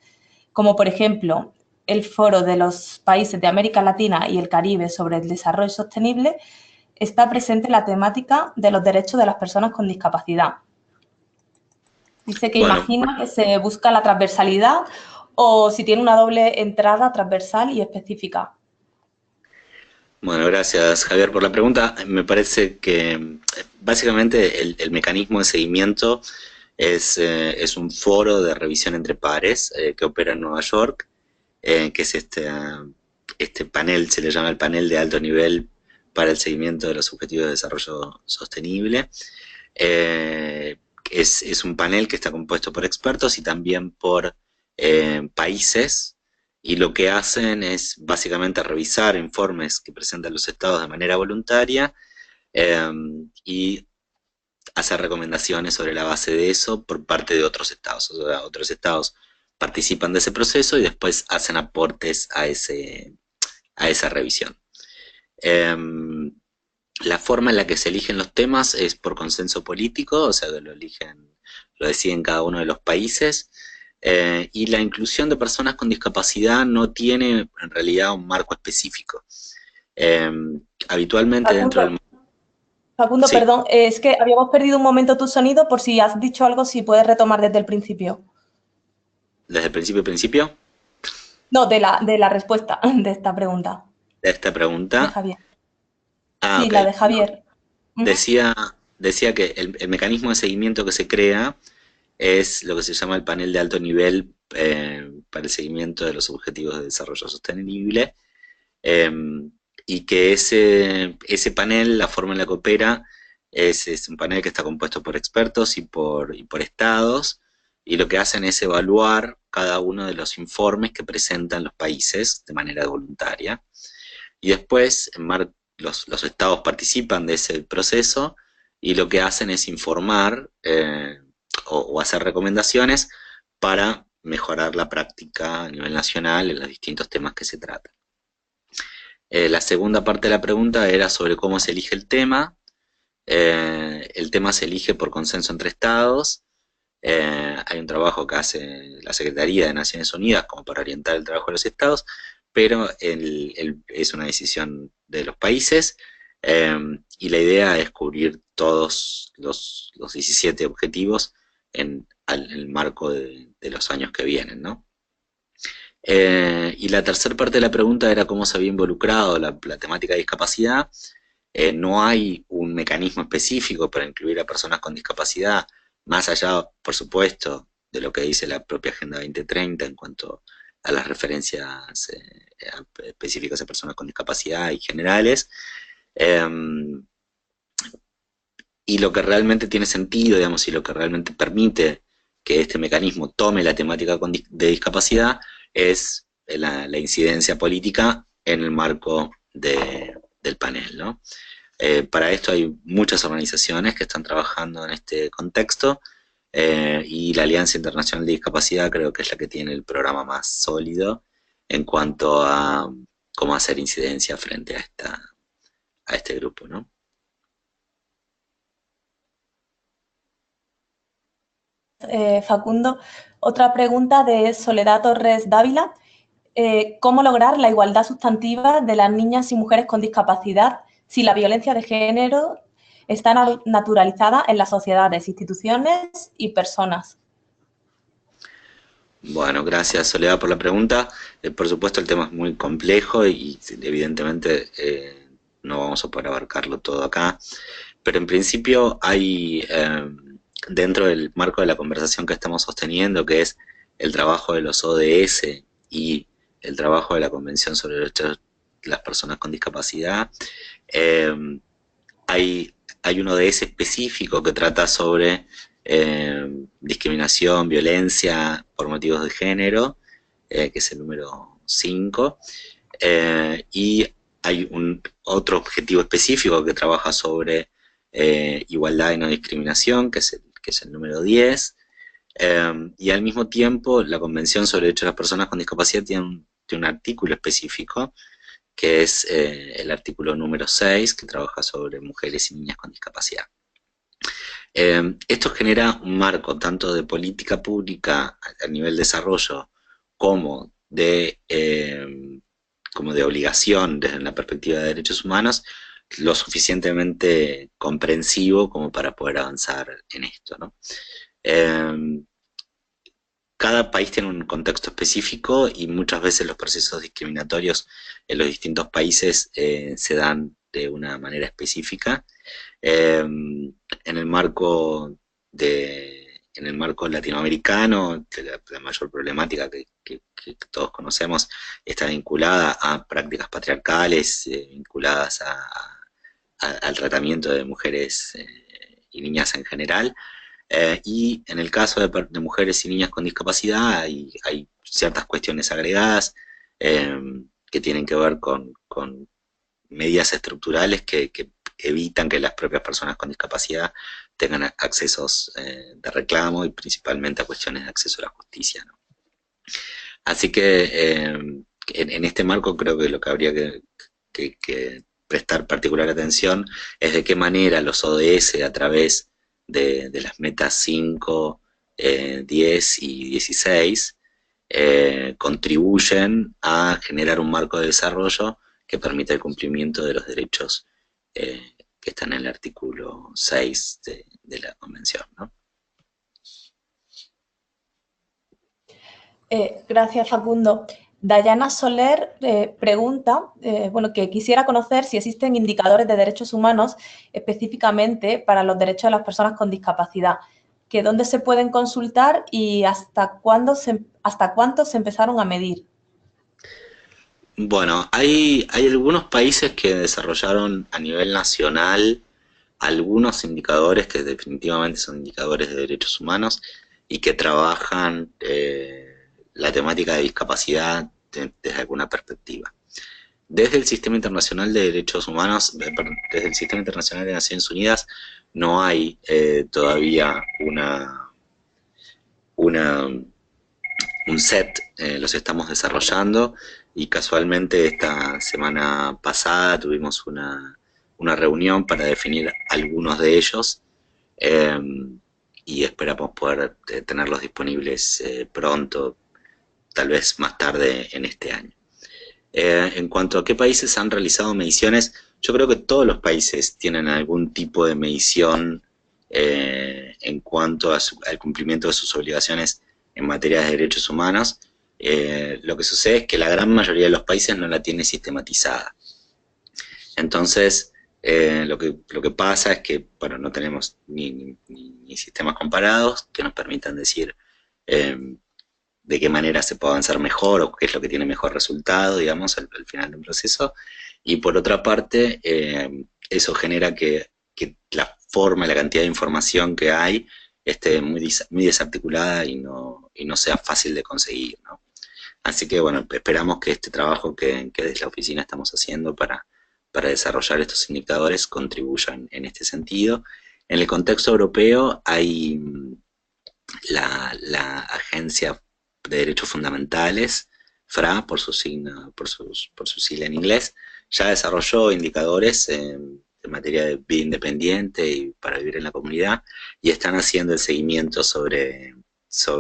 como por ejemplo el Foro de los Países de América Latina y el Caribe sobre el Desarrollo Sostenible, está presente la temática de los derechos de las personas con discapacidad? Dice que Bueno, imagina que se busca la transversalidad o si tiene una doble entrada transversal y específica. bueno, gracias Javier por la pregunta. Me parece que básicamente el mecanismo de seguimiento es un foro de revisión entre pares que opera en Nueva York, que es este panel, se le llama el panel de alto nivel para el seguimiento de los objetivos de desarrollo sostenible. Es un panel que está compuesto por expertos y también por países, y lo que hacen es básicamente revisar informes que presentan los estados de manera voluntaria y hacer recomendaciones sobre la base de eso por parte de otros estados. O sea, otros estados participan de ese proceso y después hacen aportes a esa revisión. La forma en la que se eligen los temas es por consenso político, o sea que lo deciden cada uno de los países, y la inclusión de personas con discapacidad no tiene en realidad un marco específico. Habitualmente dentro del... Facundo, Sí, perdón, es que habíamos perdido un momento tu sonido, por si has dicho algo, si puedes retomar desde el principio. desde el principio No, de la respuesta de esta pregunta, de esta de pregunta. Javier. Ah, Sí, ok. la de No, Javier. Ujú. decía, decía que el mecanismo de seguimiento que se crea es lo que se llama el panel de alto nivel para el seguimiento de los objetivos de desarrollo sostenible, eh, y que ese panel, la forma en la que opera, es un panel que está compuesto por expertos y por estados, y lo que hacen es evaluar cada uno de los informes que presentan los países de manera voluntaria, y después los estados participan de ese proceso y lo que hacen es informar o hacer recomendaciones para mejorar la práctica a nivel nacional en los distintos temas que se tratan. La segunda parte de la pregunta era sobre cómo se elige el tema. El tema se elige por consenso entre estados. Hay un trabajo que hace la Secretaría de Naciones Unidas como para orientar el trabajo de los estados, pero es una decisión de los países, y la idea es cubrir todos los 17 objetivos en el marco de los años que vienen, ¿no? Y la tercera parte de la pregunta era cómo se había involucrado la temática de discapacidad. No hay un mecanismo específico para incluir a personas con discapacidad, más allá, por supuesto, de lo que dice la propia Agenda 2030 en cuanto a las referencias específicas a personas con discapacidad y generales. Eh, y lo que realmente tiene sentido, digamos, y lo que realmente permite que este mecanismo tome la temática de discapacidad es la incidencia política en el marco del panel, ¿no? Para esto hay muchas organizaciones que están trabajando en este contexto, y la Alianza Internacional de Discapacidad creo que es la que tiene el programa más sólido en cuanto a cómo hacer incidencia frente a este grupo, ¿no? Facundo, otra pregunta de Soledad Torres Dávila. ¿Cómo lograr la igualdad sustantiva de las niñas y mujeres con discapacidad si la violencia de género está naturalizada en las sociedades, instituciones y personas? Bueno, gracias Soledad por la pregunta. Por supuesto el tema es muy complejo y evidentemente no vamos a poder abarcarlo todo acá, pero en principio hay, dentro del marco de la conversación que estamos sosteniendo, que es el trabajo de los ODS y el trabajo de la Convención sobre los Derechos de las Personas con Discapacidad, eh, hay un ODS específico que trata sobre discriminación, violencia por motivos de género, que es el número 5, y hay otro objetivo específico que trabaja sobre igualdad y no discriminación, que es el número 10, Y al mismo tiempo, la Convención sobre Derechos de las Personas con Discapacidad tiene un artículo específico, que es el artículo número 6, que trabaja sobre mujeres y niñas con discapacidad. Esto genera un marco tanto de política pública a nivel desarrollo como como de obligación desde la perspectiva de derechos humanos, lo suficientemente comprensivo como para poder avanzar en esto, ¿no? Cada país tiene un contexto específico y muchas veces los procesos discriminatorios en los distintos países se dan de una manera específica. En el marco latinoamericano, la mayor problemática que todos conocemos está vinculada a prácticas patriarcales, vinculadas al tratamiento de mujeres y niñas en general. Y en el caso de mujeres y niñas con discapacidad hay ciertas cuestiones agregadas que tienen que ver con medidas estructurales que evitan que las propias personas con discapacidad tengan accesos de reclamo y principalmente a cuestiones de acceso a la justicia, ¿no? Así que en este marco creo que lo que habría que prestar particular atención es de qué manera los ODS a través de las metas 5, 10 y 16 contribuyen a generar un marco de desarrollo que permita el cumplimiento de los derechos que están en el artículo 6 de la Convención, ¿no? Gracias, Facundo. Dayana Soler pregunta, bueno, que quisiera conocer si existen indicadores de derechos humanos específicamente para los derechos de las personas con discapacidad, que dónde se pueden consultar y hasta cuántos se empezaron a medir. Bueno, hay algunos países que desarrollaron a nivel nacional algunos indicadores que definitivamente son indicadores de derechos humanos y que trabajan la temática de discapacidad desde alguna perspectiva. Desde el Sistema Internacional de Derechos Humanos, perdón, desde el Sistema Internacional de Naciones Unidas, no hay todavía un set, los estamos desarrollando y casualmente esta semana pasada tuvimos una reunión para definir algunos de ellos y esperamos poder tenerlos disponibles pronto, tal vez más tarde en este año. En cuanto a qué países han realizado mediciones, yo creo que todos los países tienen algún tipo de medición en cuanto al cumplimiento de sus obligaciones en materia de derechos humanos. Lo que sucede es que la gran mayoría de los países no la tiene sistematizada. Entonces, lo que pasa es que, bueno, no tenemos ni sistemas comparados que nos permitan decir de qué manera se puede avanzar mejor o qué es lo que tiene mejor resultado, digamos, al final de un proceso. Y por otra parte, eso genera que la forma, la cantidad de información que hay esté muy desarticulada y no sea fácil de conseguir, ¿no? Así que, bueno, esperamos que este trabajo que desde la oficina estamos haciendo para desarrollar estos indicadores contribuyan en este sentido. En el contexto europeo hay la Agencia de Derechos Fundamentales, FRA, por su sigla en inglés, ya desarrolló indicadores en materia de vida independiente y para vivir en la comunidad, y están haciendo el seguimiento sobre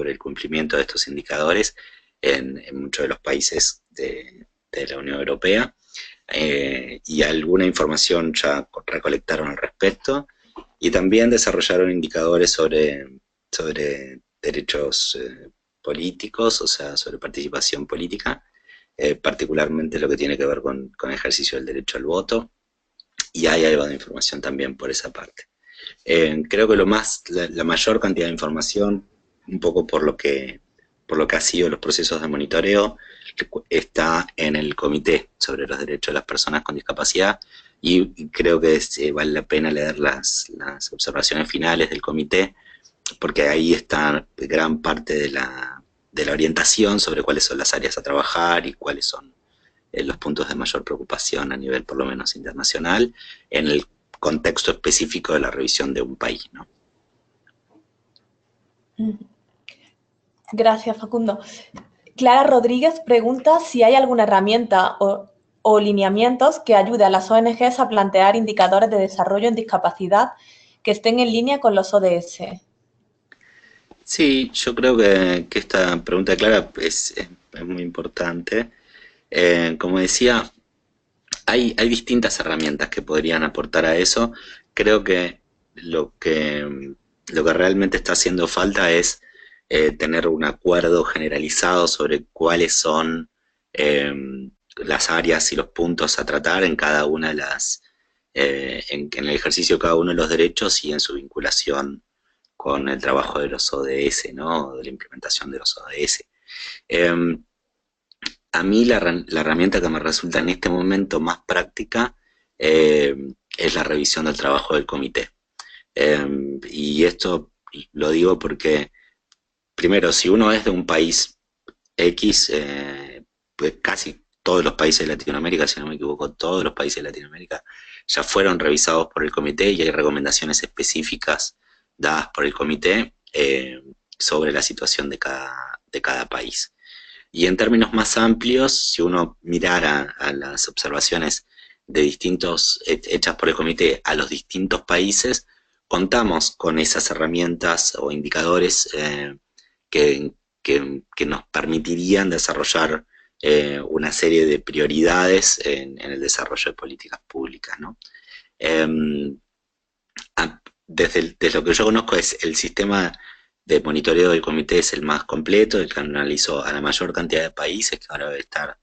el cumplimiento de estos indicadores en muchos de los países de la Unión Europea, y alguna información ya recolectaron al respecto, y también desarrollaron indicadores sobre derechos políticos, o sea, sobre participación política, particularmente lo que tiene que ver con el ejercicio del derecho al voto, y hay algo de información también por esa parte. Creo que la mayor cantidad de información, un poco por lo que ha sido los procesos de monitoreo, está en el Comité sobre los Derechos de las Personas con Discapacidad, y creo que vale la pena leer las observaciones finales del comité, porque ahí está gran parte de la orientación sobre cuáles son las áreas a trabajar y cuáles son los puntos de mayor preocupación a nivel por lo menos internacional en el contexto específico de la revisión de un país, ¿no? Gracias, Facundo. Clara Rodríguez pregunta si hay alguna herramienta o lineamientos que ayude a las ONGs a plantear indicadores de desarrollo en discapacidad que estén en línea con los ODS. Sí, yo creo que esta pregunta de Clara es muy importante. Como decía, hay distintas herramientas que podrían aportar a eso. Creo que lo que realmente está haciendo falta es tener un acuerdo generalizado sobre cuáles son eh, las áreas y los puntos a tratar en cada una de en el ejercicio de cada uno de los derechos y en su vinculación con el trabajo de los ODS, ¿no? De la implementación de los ODS. Eh, a mí la herramienta que me resulta en este momento más práctica eh, es la revisión del trabajo del comité. Y esto lo digo porque, primero, si uno es de un país X, pues casi todos los países de Latinoamérica, si no me equivoco, todos los países de Latinoamérica ya fueron revisados por el comité y hay recomendaciones específicas dadas por el comité sobre la situación de cada país. Y en términos más amplios, si uno mirara a las observaciones de hechas por el comité a los distintos países, contamos con esas herramientas o indicadores que, que nos permitirían desarrollar una serie de prioridades en el desarrollo de políticas públicas, ¿no? Eh, desde lo que yo conozco es el sistema de monitoreo del comité es el más completo, el que analizó a la mayor cantidad de países, que ahora debe estar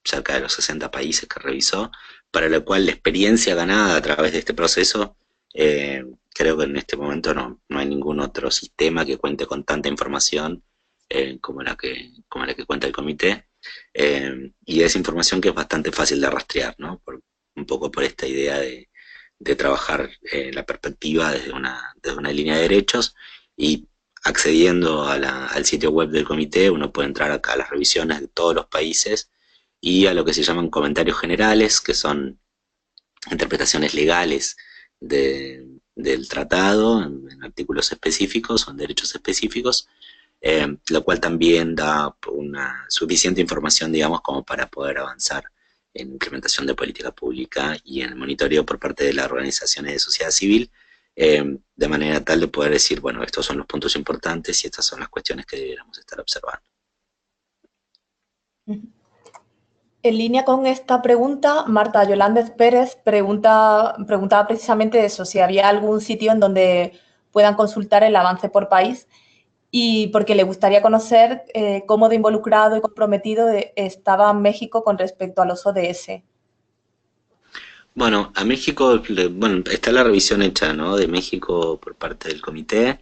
cerca de los 60 países que revisó, para lo cual la experiencia ganada a través de este proceso, creo que en este momento no hay ningún otro sistema que cuente con tanta información como la que cuenta el comité, y es información que es bastante fácil de rastrear, ¿no? Un poco por esta idea de trabajar la perspectiva desde una línea de derechos y accediendo al sitio web del comité, uno puede entrar acá a las revisiones de todos los países y a lo que se llaman comentarios generales, que son interpretaciones legales del tratado en artículos específicos o en derechos específicos, lo cual también da una suficiente información, digamos, como para poder avanzar en implementación de política pública y en el monitoreo por parte de las organizaciones de sociedad civil, de manera tal de poder decir, bueno, estos son los puntos importantes y estas son las cuestiones que deberíamos estar observando. En línea con esta pregunta, Marta Yolández Pérez preguntaba precisamente eso, si había algún sitio en donde puedan consultar el avance por país y porque le gustaría conocer cómo de involucrado y comprometido estaba México con respecto a los ODS. Bueno, a México, bueno, está la revisión hecha, ¿no? De México por parte del comité.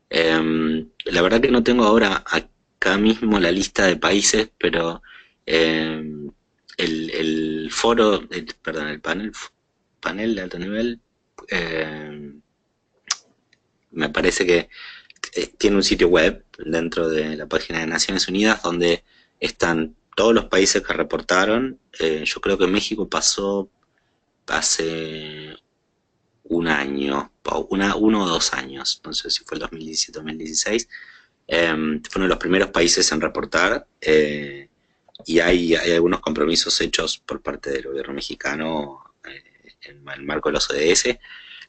La verdad que no tengo ahora acá mismo la lista de países, pero el foro, perdón, el panel de alto nivel, me parece que tiene un sitio web dentro de la página de Naciones Unidas donde están todos los países que reportaron. Yo creo que México pasó hace un año, uno o 2 años, no sé si fue el 2017 o 2016, fue uno de los primeros países en reportar, y hay algunos compromisos hechos por parte del gobierno mexicano en el marco de los ODS,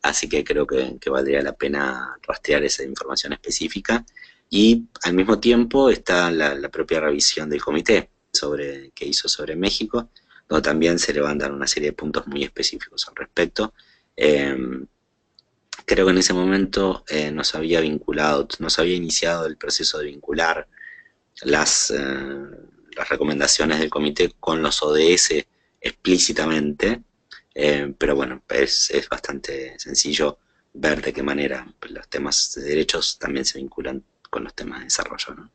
así que creo que valdría la pena rastrear esa información específica. Y al mismo tiempo está la propia revisión del comité que hizo sobre México, donde también se levantan una serie de puntos muy específicos al respecto. Eh, Creo que en ese momento nos había iniciado el proceso de vincular las, eh, las recomendaciones del comité con los ODS explícitamente, pero bueno, es bastante sencillo ver de qué manera los temas de derechos también se vinculan con los temas de desarrollo, ¿no?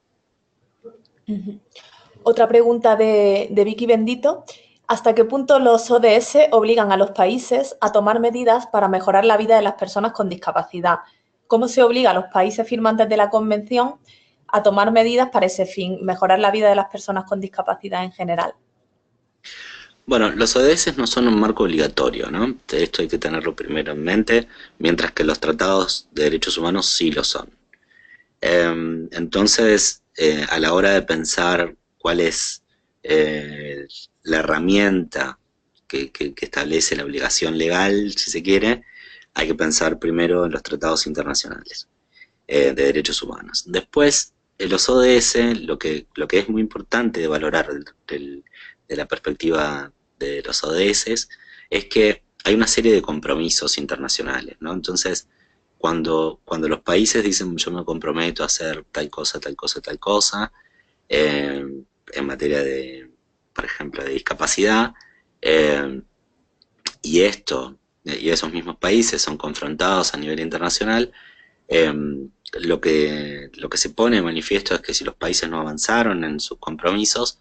Otra pregunta de Vicky Bendito. ¿Hasta qué punto los ODS obligan a los países a tomar medidas para mejorar la vida de las personas con discapacidad? ¿Cómo se obliga a los países firmantes de la Convención a tomar medidas para ese fin, mejorar la vida de las personas con discapacidad en general? Bueno, los ODS no son un marco obligatorio, ¿no? Esto hay que tenerlo primero en mente, mientras que los tratados de derechos humanos sí lo son. Entonces, a la hora de pensar cuál es la herramienta que establece la obligación legal, si se quiere, hay que pensar primero en los tratados internacionales de derechos humanos. Después, en los ODS, lo que es muy importante de valorar de la perspectiva de los ODS es que hay una serie de compromisos internacionales, ¿no? Entonces, cuando los países dicen yo me comprometo a hacer tal cosa, tal cosa, tal cosa, eh, en materia de, por ejemplo, de discapacidad, eh, y y esos mismos países son confrontados a nivel internacional, eh, lo que se pone de manifiesto es que si los países no avanzaron en sus compromisos,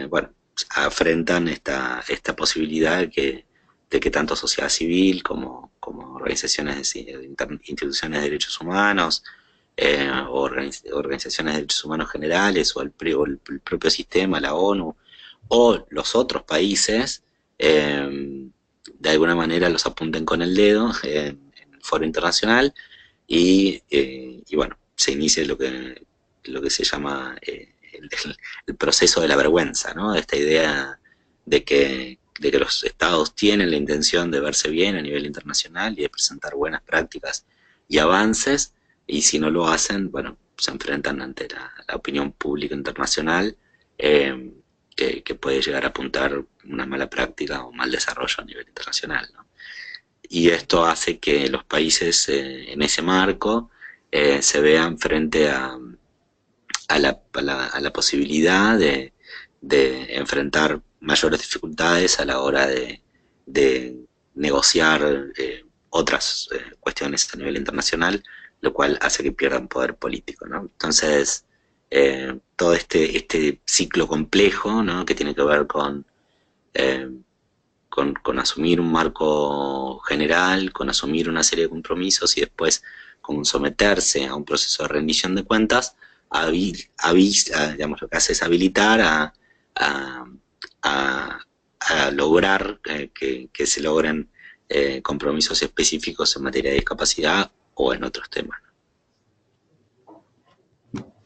bueno, afrentan esta posibilidad de que tanto sociedad civil como organizaciones instituciones de derechos humanos, organizaciones de derechos humanos generales o el propio sistema, la ONU, o los otros países, de alguna manera los apunten con el dedo en el foro internacional y bueno, se inicia lo que se llama el proceso de la vergüenza, ¿no? Esta idea de que los estados tienen la intención de verse bien a nivel internacional y de presentar buenas prácticas y avances, y si no lo hacen, bueno, se enfrentan ante la opinión pública internacional que puede llegar a apuntar una mala práctica o mal desarrollo a nivel internacional, ¿no? Y esto hace que los países en ese marco se vean frente a la posibilidad de enfrentar mayores dificultades a la hora de negociar otras cuestiones a nivel internacional, lo cual hace que pierdan poder político, ¿no? Entonces, todo este ciclo complejo, ¿no? Que tiene que ver eh, con asumir un marco general, con asumir una serie de compromisos y después con someterse a un proceso de rendición de cuentas, digamos, lo que hace es habilitar a, a, a lograr que se logren compromisos específicos en materia de discapacidad o en otros temas.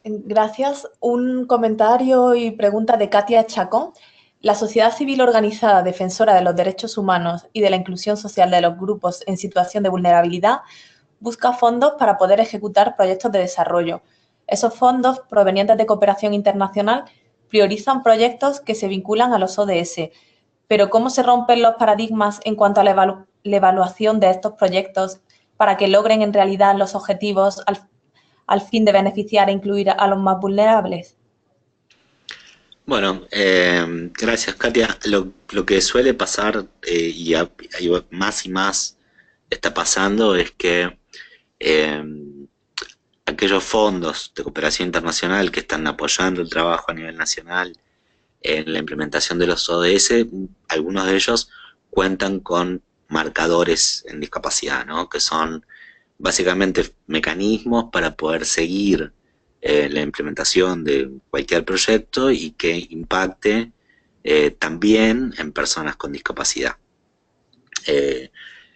Gracias. Un comentario y pregunta de Katia Chacón. La sociedad civil organizada defensora de los derechos humanos y de la inclusión social de los grupos en situación de vulnerabilidad busca fondos para poder ejecutar proyectos de desarrollo. Esos fondos, provenientes de cooperación internacional, priorizan proyectos que se vinculan a los ODS. Pero ¿cómo se rompen los paradigmas en cuanto a la evaluación de estos proyectos para que logren en realidad los objetivos al fin de beneficiar e incluir a los más vulnerables? Bueno, gracias, Katia. Lo que suele pasar, y más y más está pasando, es que eh, aquellos fondos de cooperación internacional que están apoyando el trabajo a nivel nacional en la implementación de los ODS, algunos de ellos cuentan con marcadores en discapacidad, ¿no? Que son básicamente mecanismos para poder seguir la implementación de cualquier proyecto y que impacte también en personas con discapacidad. Eh,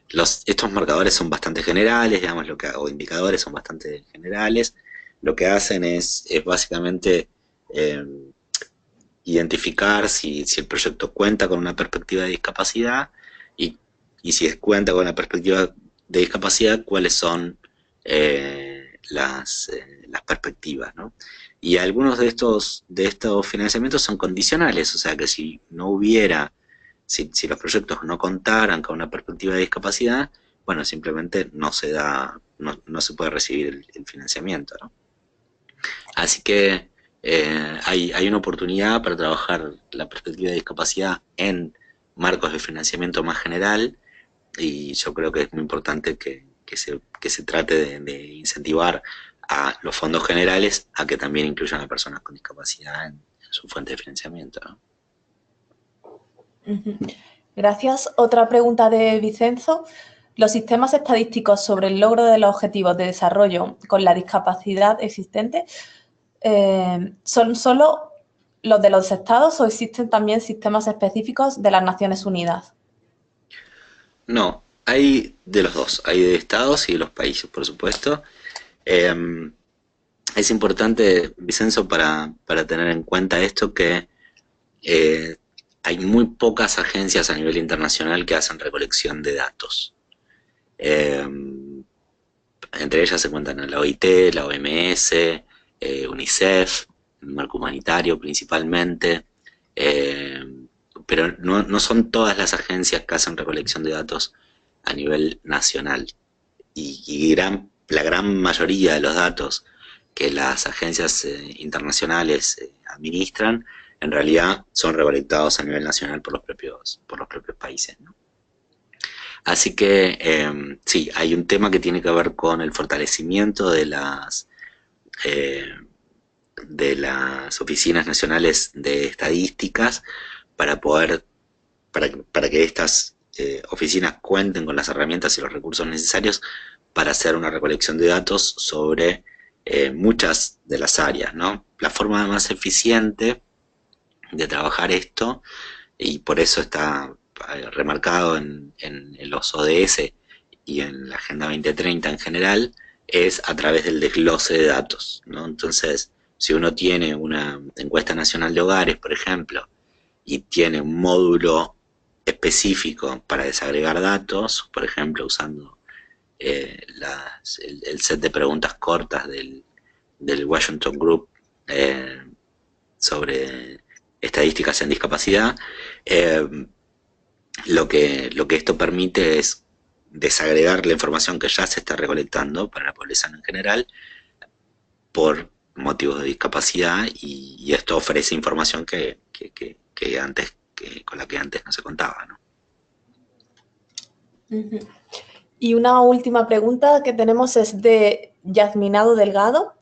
estos marcadores son bastante generales, digamos, o indicadores son bastante generales. Lo que hacen es básicamente eh, identificar si el proyecto cuenta con una perspectiva de discapacidad y, y si cuenta con una perspectiva de discapacidad, cuáles son las perspectivas, ¿no? Y algunos de estos financiamientos son condicionales, o sea que si no hubiera, si los proyectos no contaran con una perspectiva de discapacidad, bueno, simplemente no se puede recibir el financiamiento, ¿no? Así que hay una oportunidad para trabajar la perspectiva de discapacidad en marcos de financiamiento más general y yo creo que es muy importante que se trate de incentivar a los fondos generales a que también incluyan a personas con discapacidad en su fuente de financiamiento, ¿no? Gracias. Otra pregunta de Vicenzo. ¿Los sistemas estadísticos sobre el logro de los objetivos de desarrollo con la discapacidad existente son solo los de los estados o existen también sistemas específicos de las Naciones Unidas? No, hay de los dos, hay de estados y de los países, por supuesto. Eh, es importante, Vicenzo, para tener en cuenta esto, que eh, hay muy pocas agencias a nivel internacional que hacen recolección de datos. Eh, Entre ellas se cuentan la OIT, la OMS, UNICEF, el marco humanitario principalmente, eh, pero no son todas las agencias que hacen recolección de datos a nivel nacional. Y la gran mayoría de los datos que las agencias internacionales administran, en realidad son recolectados a nivel nacional por los propios países, ¿no? Así que sí, hay un tema que tiene que ver con el fortalecimiento eh, de las oficinas nacionales de estadísticas para poder, para que estas oficinas cuenten con las herramientas y los recursos necesarios para hacer una recolección de datos sobre muchas de las áreas, ¿no? La forma más eficiente de trabajar esto, y por eso está remarcado en los ODS y en la Agenda 2030 en general, es a través del desglose de datos, ¿no? Entonces, si uno tiene una encuesta nacional de hogares, por ejemplo, y tiene un módulo específico para desagregar datos, por ejemplo, usando el set de preguntas cortas del Washington Group eh, sobre estadísticas en discapacidad, eh, lo que esto permite es desagregar la información que ya se está recolectando para la población en general por motivos de discapacidad, y esto ofrece información que antes, con la que antes no se contaba, ¿no? Y una última pregunta que tenemos es de Yasminado Delgado.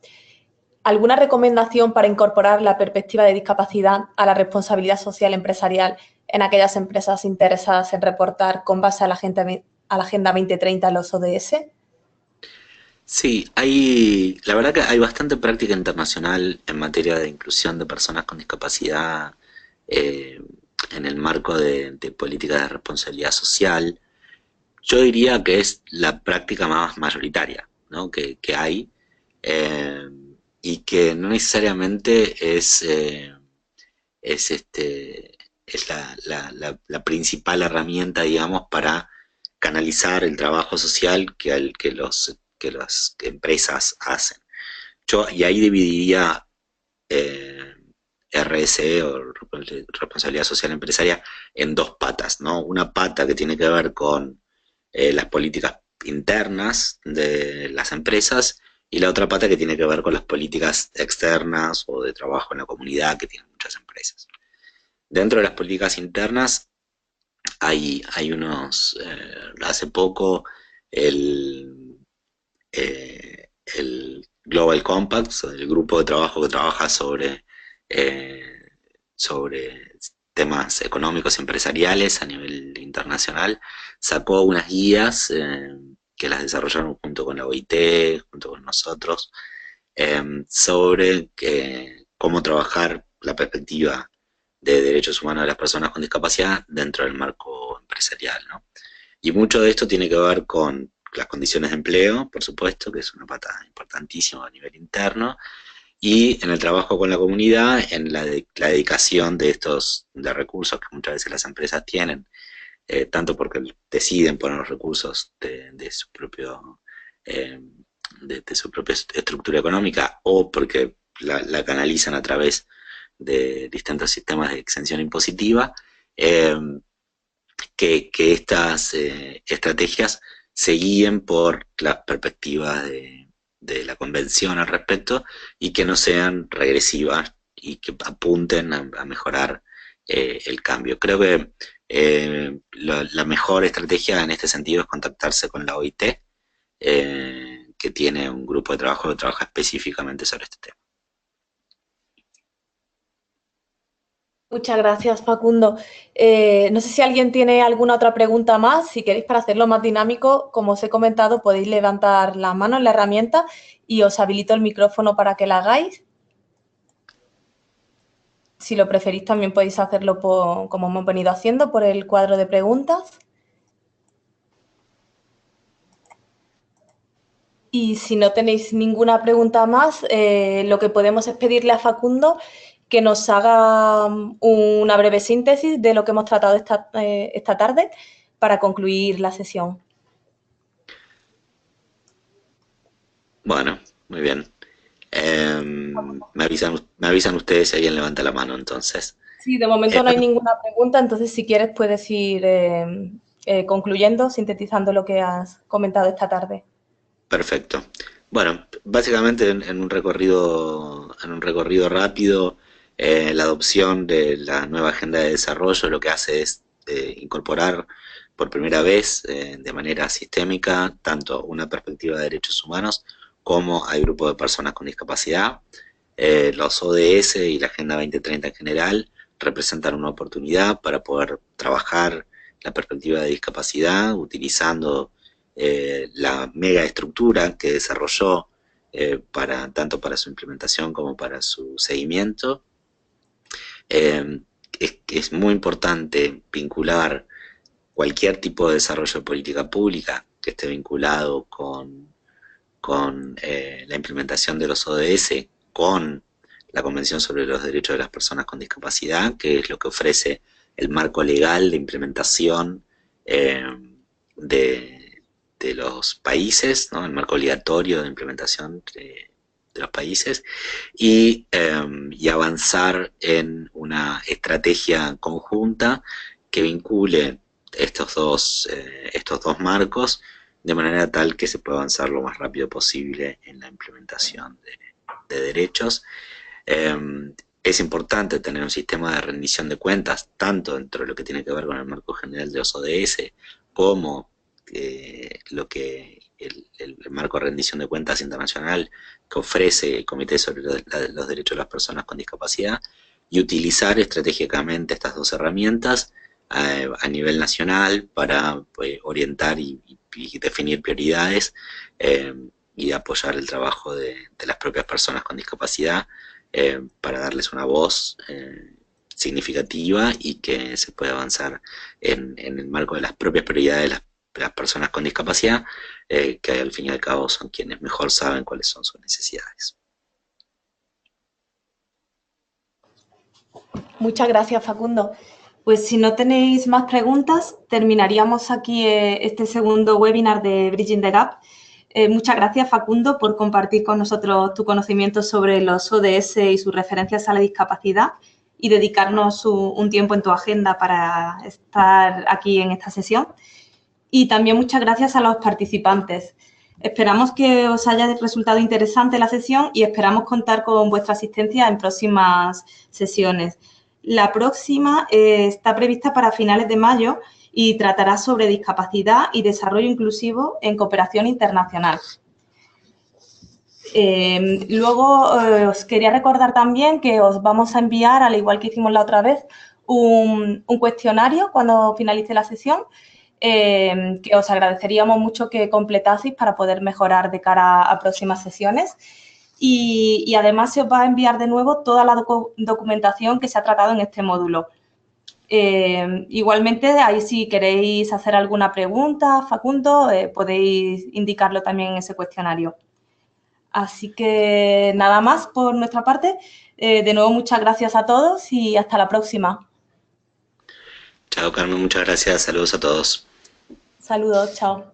¿Alguna recomendación para incorporar la perspectiva de discapacidad a la responsabilidad social empresarial en aquellas empresas interesadas en reportar con base a la Agenda 2030 los ODS? Sí, la verdad que hay bastante práctica internacional en materia de inclusión de personas con discapacidad eh, en el marco de políticas de responsabilidad social. Yo diría que es la práctica más mayoritaria, ¿no? Que hay, eh, y que no necesariamente es la principal herramienta, digamos, para canalizar el trabajo social que las empresas hacen. Y ahí dividiría eh, RSE o responsabilidad social empresaria en dos patas, ¿no? Una pata que tiene que ver con las políticas internas de las empresas, y la otra pata que tiene que ver con las políticas externas o de trabajo en la comunidad que tienen muchas empresas. Dentro de las políticas internas hay hace poco el, el Global Compact, el grupo de trabajo que trabaja eh, sobre temas económicos y empresariales a nivel internacional, sacó unas guías que las desarrollaron junto con la OIT, junto con nosotros, sobre cómo trabajar la perspectiva de derechos humanos de las personas con discapacidad dentro del marco empresarial, ¿no? Y mucho de esto tiene que ver con las condiciones de empleo, por supuesto, que es una pata importantísima a nivel interno, y en el trabajo con la comunidad, en la dedicación de estos de recursos que muchas veces las empresas tienen, tanto porque deciden poner los recursos eh, de su propia estructura económica, o porque la canalizan a través de distintos sistemas de exención impositiva, eh, que estas estrategias se guíen por las perspectivas de la convención al respecto, y que no sean regresivas y que apunten a mejorar el cambio. Creo que la mejor estrategia en este sentido es contactarse con la OIT, que tiene un grupo de trabajo que trabaja específicamente sobre este tema. Muchas gracias, Facundo. No sé si alguien tiene alguna otra pregunta más. Si queréis, para hacerlo más dinámico, como os he comentado, podéis levantar la mano en la herramienta y os habilito el micrófono para que la hagáis. Si lo preferís, también podéis hacerlo como hemos venido haciendo, por el cuadro de preguntas. Y si no tenéis ninguna pregunta más, lo que podemos es pedirle a Facundo que nos haga una breve síntesis de lo que hemos tratado esta tarde para concluir la sesión. Bueno, muy bien. Me avisan ustedes si alguien levanta la mano, entonces. Sí, de momento no hay ninguna pregunta, entonces si quieres puedes ir concluyendo, sintetizando lo que has comentado esta tarde. Perfecto. Bueno, básicamente en un recorrido rápido, la adopción de la nueva agenda de desarrollo lo que hace es incorporar por primera vez de manera sistémica tanto una perspectiva de derechos humanos como al grupo de personas con discapacidad. Los ODS y la Agenda 2030 en general representan una oportunidad para poder trabajar la perspectiva de discapacidad utilizando la mega estructura que desarrolló tanto para su implementación como para su seguimiento. Es muy importante vincular cualquier tipo de desarrollo de política pública que esté vinculado con la implementación de los ODS, con la Convención sobre los Derechos de las Personas con Discapacidad, que es lo que ofrece el marco legal de implementación de los países, ¿no? El marco obligatorio de implementación de los países, y avanzar en una estrategia conjunta que vincule estos dos marcos de manera tal que se pueda avanzar lo más rápido posible en la implementación de derechos. Es importante tener un sistema de rendición de cuentas, tanto dentro de lo que tiene que ver con el marco general de los ODS, como el marco de rendición de cuentas internacional que ofrece el Comité sobre los Derechos de las Personas con Discapacidad, y utilizar estratégicamente estas dos herramientas a nivel nacional para orientar y definir prioridades y apoyar el trabajo de las propias personas con discapacidad para darles una voz significativa y que se pueda avanzar en el marco de las propias prioridades de las personas con discapacidad, que al fin y al cabo son quienes mejor saben cuáles son sus necesidades. Muchas gracias, Facundo. Pues si no tenéis más preguntas, terminaríamos aquí este segundo webinar de Bridging the Gap. Muchas gracias, Facundo, por compartir con nosotros tu conocimiento sobre los ODS y sus referencias a la discapacidad y dedicarnos un tiempo en tu agenda para estar aquí en esta sesión. Y también muchas gracias a los participantes. Esperamos que os haya resultado interesante la sesión y esperamos contar con vuestra asistencia en próximas sesiones. La próxima está prevista para finales de mayo y tratará sobre discapacidad y desarrollo inclusivo en cooperación internacional. Luego os quería recordar también que os vamos a enviar, al igual que hicimos la otra vez, un cuestionario cuando finalice la sesión que os agradeceríamos mucho que completaseis para poder mejorar de cara a próximas sesiones. Y además se os va a enviar de nuevo toda la documentación que se ha tratado en este módulo. Igualmente, ahí si queréis hacer alguna pregunta, Facundo, podéis indicarlo también en ese cuestionario. Así que nada más por nuestra parte. De nuevo, muchas gracias a todos y hasta la próxima. Chao, Carmen, muchas gracias. Saludos a todos. Saludos, chao.